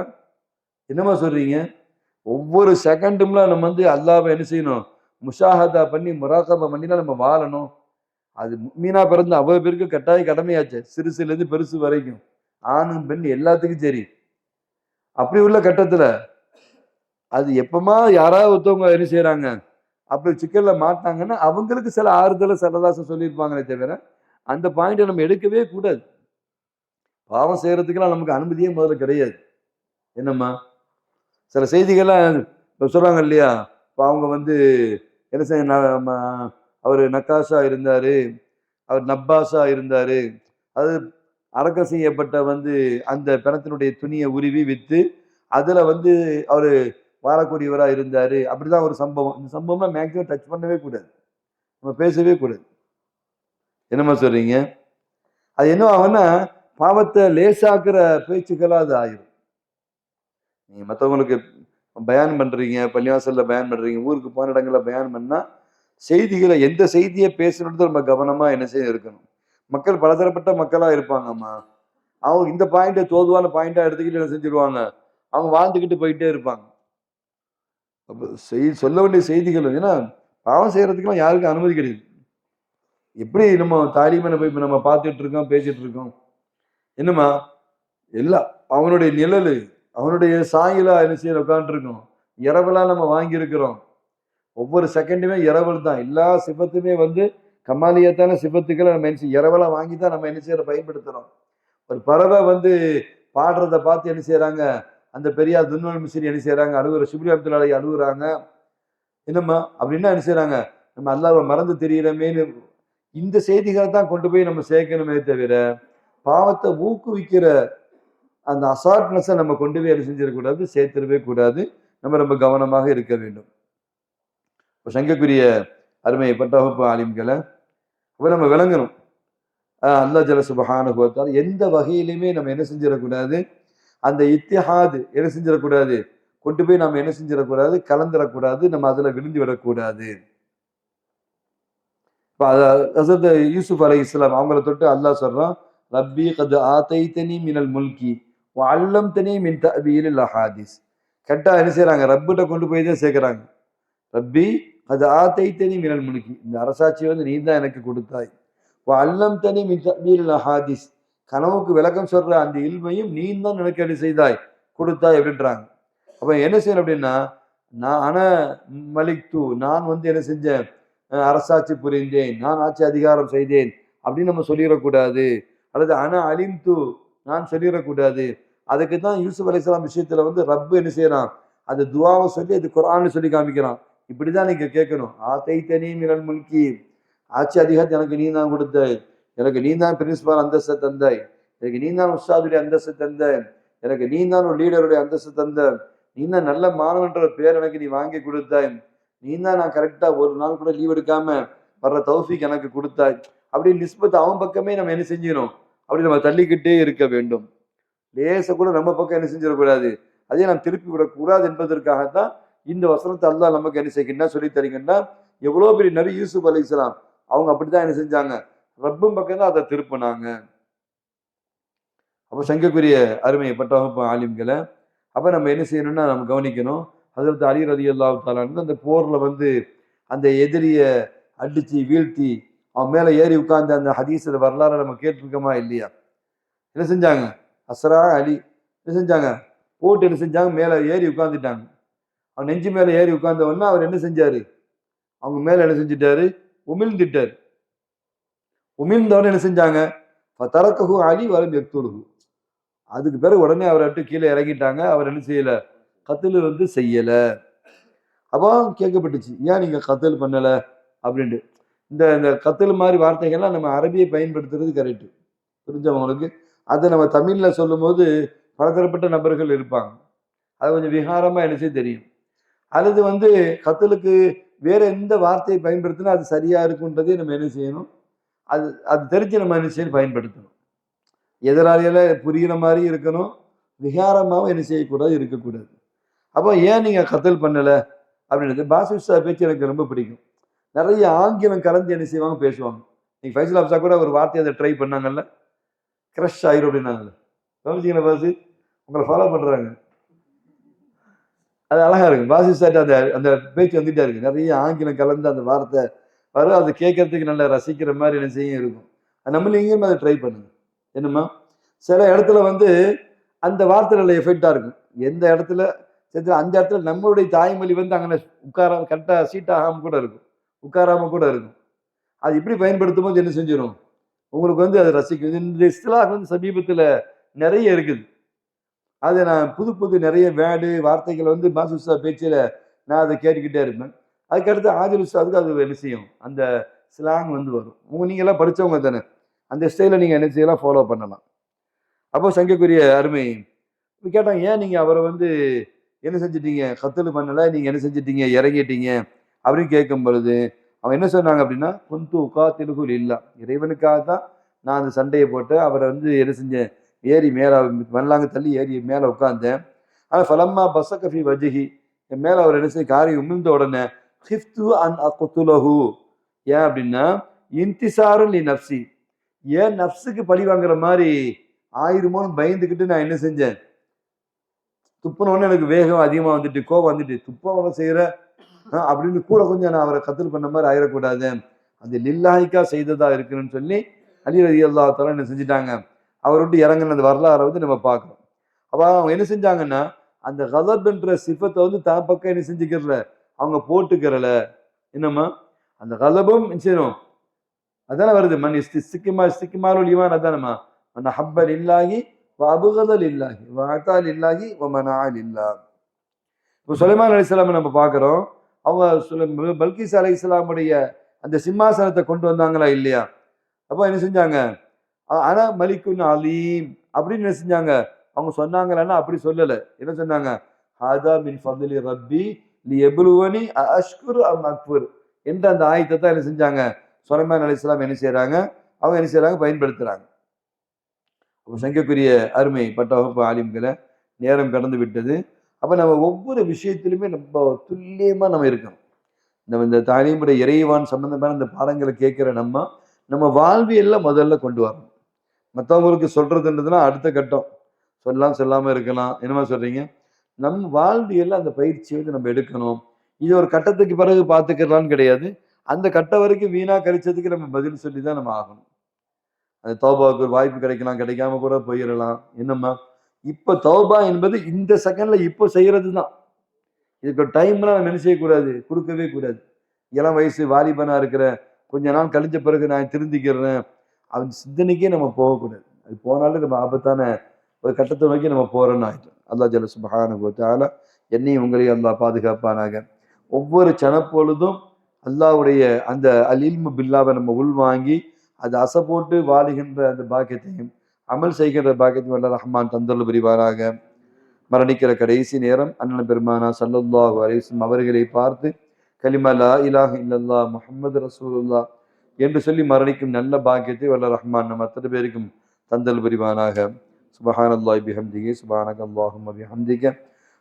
என்னம்மா சொல்றீங்க? ஒவ்வொரு செகண்டும்ல நம்ம வந்து அல்லாஹ்வை என்ன செய்யணும்? முஷாஹதா பண்ணி, முராகபா பண்ணி தான் நம்ம வாழணும். அது முஃமினா பிறந்த அவ்வளவு பேருக்கு கட்டாய கடமையாச்சே. சிறுசுலேருந்து பெருசு வரைக்கும். ஆணும், பெண் எல்லாத்துக்கும் சரி. அப்படி உள்ள கட்டத்துல, அது எப்பமா யாராவது ஒருத்தவங்க என்ன செய்றாங்க? அப்படி சிக்கல்ல மாட்னாங்கன்னா, அவங்களுக்கு சில ஆறுதல சரதாசம் சொல்லியிருப்பாங்களே தவிர, அந்த பாயிண்ட்ட நம்ம எடுக்கவே கூடாது. பாவம் செய்யறதுக்கெல்லாம் நமக்கு அனுமதியே முதல்ல கிடையாது. என்னம்மா? சில செய்திகள்லாம் இப்ப சொல்றாங்க இல்லையா? இப்ப அவங்க வந்து என்ன செய்ய அவரு நக்காஷா இருந்தாரு. அவர் நப்பாஸா இருந்தாரு. அது அடக்கம் செய்யப்பட்ட வந்து அந்த பிணத்தினுடைய துணிய உருவி வித்து, அதுல வந்து அவரு வாழக்கூடியவரா இருந்தாரு. அப்படிதான் ஒரு சம்பவம். இந்த சம்பவம்லாம் மேக்ஸிமம் டச் பண்ணவே கூடாது. நம்ம பேசவே கூடாது. என்னம்மா சொல்றீங்க? அது என்ன ஆகும்னா, பாவத்த லேசாக்குற பேச்சுக்களா அது ஆயிரும். நீங்க மத்தவங்களுக்கு பயான் பண்றீங்க, பள்ளிவாசல்ல பயான் பண்றீங்க, ஊருக்கு போன இடங்கள்ல பயான் பண்ணா, செய்திகள எந்த செய்திய பேசணும்னு நம்ம கவனமா என்ன செய்ய இருக்கணும். மக்கள் பலதரப்பட்ட மக்களா இருப்பாங்கம்மா. அவங்க இந்த பாயிண்ட்ட தோதுவான பாயிண்ட்டா எடுத்துக்கிட்டு என்ன செஞ்சுருவாங்க, அவங்க வாழ்ந்துகிட்டு போயிட்டே இருப்பாங்க. அப்ப சொல்ல வேண்டிய செய்திகள் ஏன்னா, பாவம் செய்யறதுக்குலாம் யாருக்கும் அனுமதி கிடையாது. எப்படி நம்ம தாலிபான போய் இப்ப நம்ம பார்த்துட்டு இருக்கோம், பேசிட்டு இருக்கோம். என்னம்மா? எல்லாம் அவனுடைய நிழலு, அவனுடைய சாயலா என்ன செய்ய உட்கார்ந்துருக்கோம். இரவலா நம்ம வாங்கியிருக்கிறோம். ஒவ்வொரு செகண்டுமே இரவல் தான். எல்லா சிபத்துமே வந்து கமாலியத்தான சிபத்துக்கள நம்ம என்ன இரவலா வாங்கி தான் நம்ம என்ன செய்யறோம் பயன்படுத்துறோம். ஒரு பறவை வந்து பாடுறத பார்த்து என்ன செய்றாங்க, அந்த பெரியார் துன்வல் மிஸ்ரி என்ன செய்றாங்க, அழுவுற ஷிப்லி அப்துல் அலை அழுவுறாங்க. என்னம்மா? அப்படின்னா என்ன செய்றாங்க, நம்ம அல்லாஹ்வ மறந்து திரியிறோமேன்னு இந்த செய்திகள தான் கொண்டு போய் நம்ம சேர்க்கணுமே தவிர, பாவத்த ஊக்குவிக்கிற அந்த அசார்ட்னஸ நம்ம கொண்டு போய் என்ன செஞ்சிடக்கூடாது, சேர்த்திடவே கூடாது. நம்ம ரொம்ப கவனமாக இருக்க வேண்டும். இப்ப சங்கக்குரிய அருமை பட்டவகுப்பு ஆலிம்கள, அப்ப நம்ம விளங்கணும். அல்லாஹ் ஜல்ல சுப்ஹானஹு வ தஆலா எந்த வகையிலுமே நம்ம என்ன செஞ்சிடக்கூடாது, அந்த இத்திஹாத் என்ன செஞ்சிடக்கூடாது, கொண்டு போய் நம்ம என்ன செஞ்சிடக்கூடாது, கலந்துரக்கூடாது. நம்ம அதுல விழுந்து விடக்கூடாது. இப்ப ஹஸரத் யூசுப் அலைஹிஸ்ஸலாம் அவங்கள தொட்டு அல்லாஹ் சொல்றான், "ரப்பி கத் ஆதைதனி மினல் முல்கி வ அல்லம்தனி மின் தஅவீலில் அஹாதீஸ்." கரெக்ட்டா என்ன செய்றாங்க? ரப்பிட்ட கொண்டு போய் தான் சேர்க்கிறாங்க. ரப்பி கத் ஆதைதனி மினல் முல்கி. இந்த அரசாட்சியை வந்து நீ தான் எனக்கு கொடுத்தாய். வ அல்லம்தனி மின் தஅவீலில் அஹாதீஸ். கனவுக்கு விளக்கம் சொல்ற அந்த இல்மையும் நீ தான் எனக்கு என்ன செய்தாய்? கொடுத்தாய் அப்படின்றாங்க. அப்ப என்ன செய்யணும் அப்படின்னா, நான் மலிக்து நான் வந்து என்ன செஞ்சேன்? அரசாட்சி புரிந்தேன். நான் ஆட்சி அதிகாரம் செய்தேன். அப்படின்னு நம்ம சொல்லிறக்கூடாது. அல்லது அலிம்து நான் சொல்லிறக்கூடாது. அதுக்கு தான் யூசுப் அலைஹிஸ்ஸலாம் விஷயத்துல வந்து ரப்பு என்ன செய்றான்? அந்த துஆவ சொல்லி அது குர்ஆன்ல சொல்லி காமிக்கிறான். இப்படிதான் நீங்க கேட்கணும். ஆதைதனி மினல் முல்கி. ஆட்சி அதிகாரத்தை எனக்கு நீ தான் கொடுத்தாய். எனக்கு நீ தான் பிரின்சிபால் அந்தஸ்தை தந்தாய். எனக்கு நீ தான் உஸ்தாதுடைய அந்தஸ்து தந்தாய். எனக்கு நீ தான் ஒரு லீடருடைய அந்தஸ்து தந்த. நீ தான் நல்ல மாணவன்ற ஒரு பேர் எனக்கு நீ வாங்கி கொடுத்தாய். நீ தான் நான் கரெக்டா ஒரு நாள் கூட லீவ் எடுக்காம வர்ற தௌஃபீக் எனக்கு கொடுத்தாய். அப்படி நிஸ்பத் அவன் பக்கமே நம்ம என்ன செஞ்சிடும்? அப்படி நம்ம தள்ளிக்கிட்டே இருக்க வேண்டும். லேச கூட நம்ம பக்கம் என்ன செஞ்சிடக்கூடாது. அதே நாம் திருப்பி விடக்கூடாது என்பதற்காகத்தான் இந்த வசனத்தை அல்லாஹ் நமக்கு என்ன செய்கின்றா சொல்லி தருகின்றா. எவ்வளவு பெரிய நபி யூசுப் அலைஹிஸ்ஸலாம் அவங்க அப்படித்தான் என்ன செஞ்சாங்க? ரப்பும் பக்கம் தான் அதை திருப்பினாங்க. அப்ப சங்கக்குரிய அருமை பட்டவகுப்பு ஆலிம்களை அப்ப நம்ம என்ன செய்யணும்னா நம்ம கவனிக்கணும். ஹஜ்ரத் அலி ரலியல்லாஹு தஆலா அந்த போர்ல வந்து அந்த எதிரிய அடிச்சு வீழ்த்தி அவன் மேல ஏறி உட்கார்ந்த அந்த ஹதீஸ்ல வரலாறு நம்ம கேட்டிருக்கோமா இல்லையா? என்ன செஞ்சாங்க? அஸ்ரா அலி என்ன செஞ்சாங்க? போட்டு என்ன செஞ்சாங்க? மேல ஏறி உட்கார்ந்துட்டாங்க. அவன் நெஞ்சு மேல ஏறி உட்கார்ந்த உடனே அவர் என்ன செஞ்சாரு? அவங்க மேல என்ன செஞ்சுட்டாரு? உமிழ்ந்துட்டாரு. உமிழ்ந்தவன என்ன செஞ்சாங்க? தரக்கஹு அலி வலம் யக்துலுஹு. அதுக்கு பிறகு உடனே அவரை விட்டு கீழே இறங்கிட்டாங்க. அவர் என்ன செய்யல? கத்லு வந்து செய்யல. அப்போ கேட்கப்பட்டுச்சு. ஏன் நீங்க கத்ல் பண்ணல? அப்படின்ட்டு. இந்த இந்த கத்ல் மாதிரி வார்த்தைகள்லாம் நம்ம அரபியை பயன்படுத்துறது கரெக்ட். புரிஞ்சவங்களுக்கு. அதை நம்ம தமிழ்ல சொல்லும்போது பலதரப்பட்ட நபர்கள் இருப்பாங்க. அது கொஞ்சம் விகாரமா என்ன செய்ய தெரியும். அல்லது வந்து கத்லுக்கு வேற எந்த வார்த்தையை பயன்படுத்தினா அது சரியா இருக்குன்றதே நம்ம என்ன செய்யணும்? அது அது தெரிஞ்சு நம்ம என்ன செய்யணும்? பயன்படுத்தணும். எதிராளியில புரிகிற மாதிரி இருக்கணும், விகாரமாகவும் என்ன செய்யக்கூடாது, இருக்கக்கூடாது. அப்போ ஏன் நீங்க கத்தல் பண்ணல அப்படின்றது பாசில் உஸ்தாத் பேச்சு எனக்கு ரொம்ப பிடிக்கும். நிறைய ஆங்கிலம் கலந்து என்ன செய்வாங்க, பேசுவாங்க. நீங்க ஃபைசல் அப்சா கூட ஒரு வார்த்தையை அதை ட்ரை பண்ணாங்கல்ல, கிரஷ் ஆயிரும் அப்படின்னாங்கல்ல. கவனிச்சிங்களா பாசி? உங்களை ஃபாலோ பண்றாங்க. அது அழகா இருக்கு. பாசில் உஸ்தாத் அந்த அந்த பேச்சு வந்துட்டே இருக்கு. நிறைய ஆங்கிலம் கலந்து அந்த வார்த்தை வரும். அது கேட்கறதுக்கு நல்லா ரசிக்கிற மாதிரி என்ன செய்யும் இருக்கும். நம்மள எங்கேயும் அதை ட்ரை பண்ணுங்க. என்னம்மா, சில இடத்துல வந்து அந்த வார்த்தைகள் எஃபெக்டா இருக்கும். எந்த இடத்துல அந்த இடத்துல நம்மளுடைய தாய்மொழி வந்து அங்கே உட்காராம கரெக்டா சீட் ஆகாம கூட இருக்கும், உட்காராம கூட இருக்கும். அது இப்படி பயன்படுத்தும் போது என்ன செஞ்சிடும், உங்களுக்கு வந்து அதை ரசிக்கும். இந்த இஸ்லாம் வந்து சமீபத்தில் நிறைய இருக்குது. அது நான் புது புது நிறைய வேர்டு வார்த்தைகள் வந்து பாஸ் உஸ்தா பேச்சில் நான் அதை கேட்டுக்கிட்டே இருப்பேன். அதுக்கடுத்து ஆதில் உஸ்தாதுக்கு அது என்ன செய்யும், அந்த ஸ்லாங் வந்து வரும். நீங்கள்லாம் படித்தவங்க தானே, அந்த ஸ்டைலை நீங்கள் என்ன செய்யலாம், ஃபாலோ பண்ணலாம். அப்போ சங்கக்குரிய அருமை கேட்டாங்க, ஏன் நீங்கள் அவரை வந்து என்ன செஞ்சிட்டீங்க, கத்தல் பண்ணலை, நீங்கள் என்ன செஞ்சிட்டீங்க, இறங்கிட்டீங்க அப்படின்னு கேட்கும் பொழுது அவங்க என்ன சொன்னாங்க அப்படின்னா, குந்து உகாத்திலுகுல் இல்லா, இறைவனுக்காக தான் நான் அந்த சண்டையை போட்டு அவரை வந்து என்ன செஞ்சேன், ஏறி மேலே மல்லாங்க தள்ளி ஏறி மேலே உட்காந்தேன். ஆனால் ஃபலம்மா பசகஃபி வஜிஹி, என் மேலே அவர் என்ன செய்ய காரி உமிழ்ந்த உடனே ஹிஃப்து அன் அகுத்துலஹு, ஏன் அப்படின்னா இன்திசாருல் லி நப்சி, ஏன் நப்சுக்கு பழி வாங்குற மாதிரி ஆயிருமோன்னு பயந்துக்கிட்டு நான் என்ன செஞ்சேன், துப்புனோடனே எனக்கு வேகம் அதிகமாக வந்துட்டு, கோபம் வந்துட்டு, துப்ப செய்கிற அப்படின்னு கூட கொஞ்சம் நான் அவரை கத்தல் பண்ண மாதிரி ஆயிடக்கூடாது, அது லில்லாஹிக்கா செய்ததா இருக்குன்னு சொல்லி அலி ரலியல்லாஹு தஆலா என்ன செஞ்சுட்டாங்க, அவர் விட்டு இறங்கின அந்த வரலாறை வந்து நம்ம பார்க்கறோம். அப்போ அவங்க என்ன செஞ்சாங்கன்னா, அந்த கதப் என்ற சிஃபத்தை வந்து தான் பக்கம் என்ன செஞ்சுக்கிறல, அவங்க போட்டுக்கிறல. என்னம்மா, அந்த கதபும் செய்யணும், அதானே வருது, மண் இஸ்திக்மாலுல் ஈமான், அதானம்மா, மன் அஹப்ப லில்லாஹி வ அபகத லில்லாஹி வ அதா லில்லாஹி வ மனஅ லில்லாஹ். இப்போ சுலைமான் அலைஹிஸ்ஸலாம் நம்ம பார்க்குறோம். அவங்க பல்கீஸ் அலைஹிஸ்ஸலாமுடைய அந்த சிம்மாசனத்தை கொண்டு வந்தாங்களா இல்லையா? அப்போ என்ன செஞ்சாங்க, ஆனா மலிக்குன் அலீம் அப்படின்னு என்ன செஞ்சாங்க, அவங்க சொன்னாங்களான்னா அப்படி சொல்லலை. என்ன சொன்னாங்க, ஹாதா மின் ஃபضலி ரப்பி லியப்லுவனி அஷ்குரு அம் அக்ஃபுர் என்ற அந்த ஆயத்தை தான் என்ன செஞ்சாங்க, சுலைமான் அலைஹிஸ்ஸலாம் என்ன செய்றாங்க, அவங்க என்ன செய்றாங்க, பயன்படுத்துறாங்க. அப்போ சங்கக்குரிய அருமை பட்ட வகுப்பு ஆலிம்களை, நேரம் கடந்து விட்டது. அப்போ நம்ம ஒவ்வொரு விஷயத்திலுமே நம்ம துல்லியமாக நம்ம இருக்கணும். நம்ம இந்த தாலீமுடைய இறைவான் சம்பந்தமான இந்த பாடங்களை கேட்குற நம்ம வாழ்வியல்ல முதல்ல கொண்டு வரணும். மற்றவங்களுக்கு சொல்றதுன்றதுனா அடுத்த கட்டம், சொல்லலாம் சொல்லாமல் இருக்கலாம். என்னமா சொல்றீங்க, நம் வாழ்வியல்ல அந்த பயிற்சியை வந்து நம்ம எடுக்கணும். இது ஒரு கட்டத்துக்கு பிறகு பார்த்துக்கலான்னு கிடையாது. அந்த கட்டம் வரைக்கும் வீணா கழிச்சதுக்கு நம்ம பதில் சொல்லி தான் நம்ம ஆகணும். அந்த தௌபாவுக்கு ஒரு வாய்ப்பு கிடைக்கலாம், கிடைக்காம கூட போயிடலாம். என்னம்மா, இப்ப தௌபா என்பது இந்த செகண்ட்ல இப்போ செய்யறது தான். இதுக்கு டைம்லாம் நம்ம என்ன செய்யக்கூடாது, கொடுக்கவே கூடாது. இளம் வயசு வாலிபனா இருக்கிற, கொஞ்ச நாள் கழிஞ்ச பிறகு நான் திருந்திக்கிறேன் அவன் சிந்தனைக்கே நம்ம போகக்கூடாது. அது போனாலும் நம்ம ஆபத்தான ஒரு கட்டத்தை நோக்கி நம்ம போறோம்னு ஆயிட்டோம். அல்லாஹ் ஜல்ல சுப்ஹானஹு வ தஆலா என்னையும் உங்களையும் அல்லாஹ் பாதுகாப்பானாக. ஒவ்வொரு சனப்பொழுதும் அல்லாஹ்வுடைய அந்த அல் இல்மு பில்லாவை நம்ம உள்வாங்கி அது அசை போட்டு வாழுகின்ற அந்த பாக்கியத்தையும் அமல் செய்கின்ற பாக்கியத்தையும் வல்ல ரஹ்மான் தந்தருள் புரிவாராக. மரணிக்கிற கடைசி நேரம் அண்ணன் பெருமானா ஸல்லல்லாஹு அலைஹி வஸல்லம் அவர்களை பார்த்து கலிமா லா இலாஹ இல்லல்லாஹ் முஹம்மது ரசூலுல்லாஹ் என்று சொல்லி மரணிக்கும் நல்ல பாக்கியத்தை வல்ல ரஹ்மான் நம் அத்தனை பேருக்கும் தந்தல் புரிவானாக. சுப்ஹானல்லாஹி பிஹம்திஹி சுப்ஹானக்கல்லாஹும்ம பிஹம்திக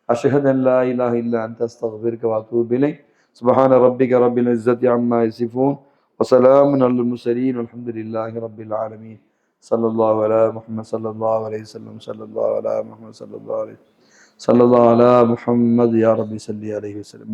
அஷ்ஹது அன் லா இலாஹ இல்லா அன்த அஸ்தக்ஃபிருக வ அத்தூபு இலைக். சுப்ஹான ரப்பிக ரப்பில் இஸ்ஸத்தி அம்மா யசிஃபூன் வ ஸலாமுன் அலல் முர்ஸலீன் வல்ஹம்துலில்லாஹி ரப்பில் ஆலமீன். ஸல்லல்லாஹு அலா முஹம்மது ஸல்லல்லாஹு அலைஹி வஸல்லம் ஸல்லல்லாஹு அலா முஹம்மது ஸல்லல்லாஹு அலைஹி ஸல்லல்லாஹு அலா முஹம்மது யா ரப்பி ஸல்லி அலைஹி வஸல்லம்.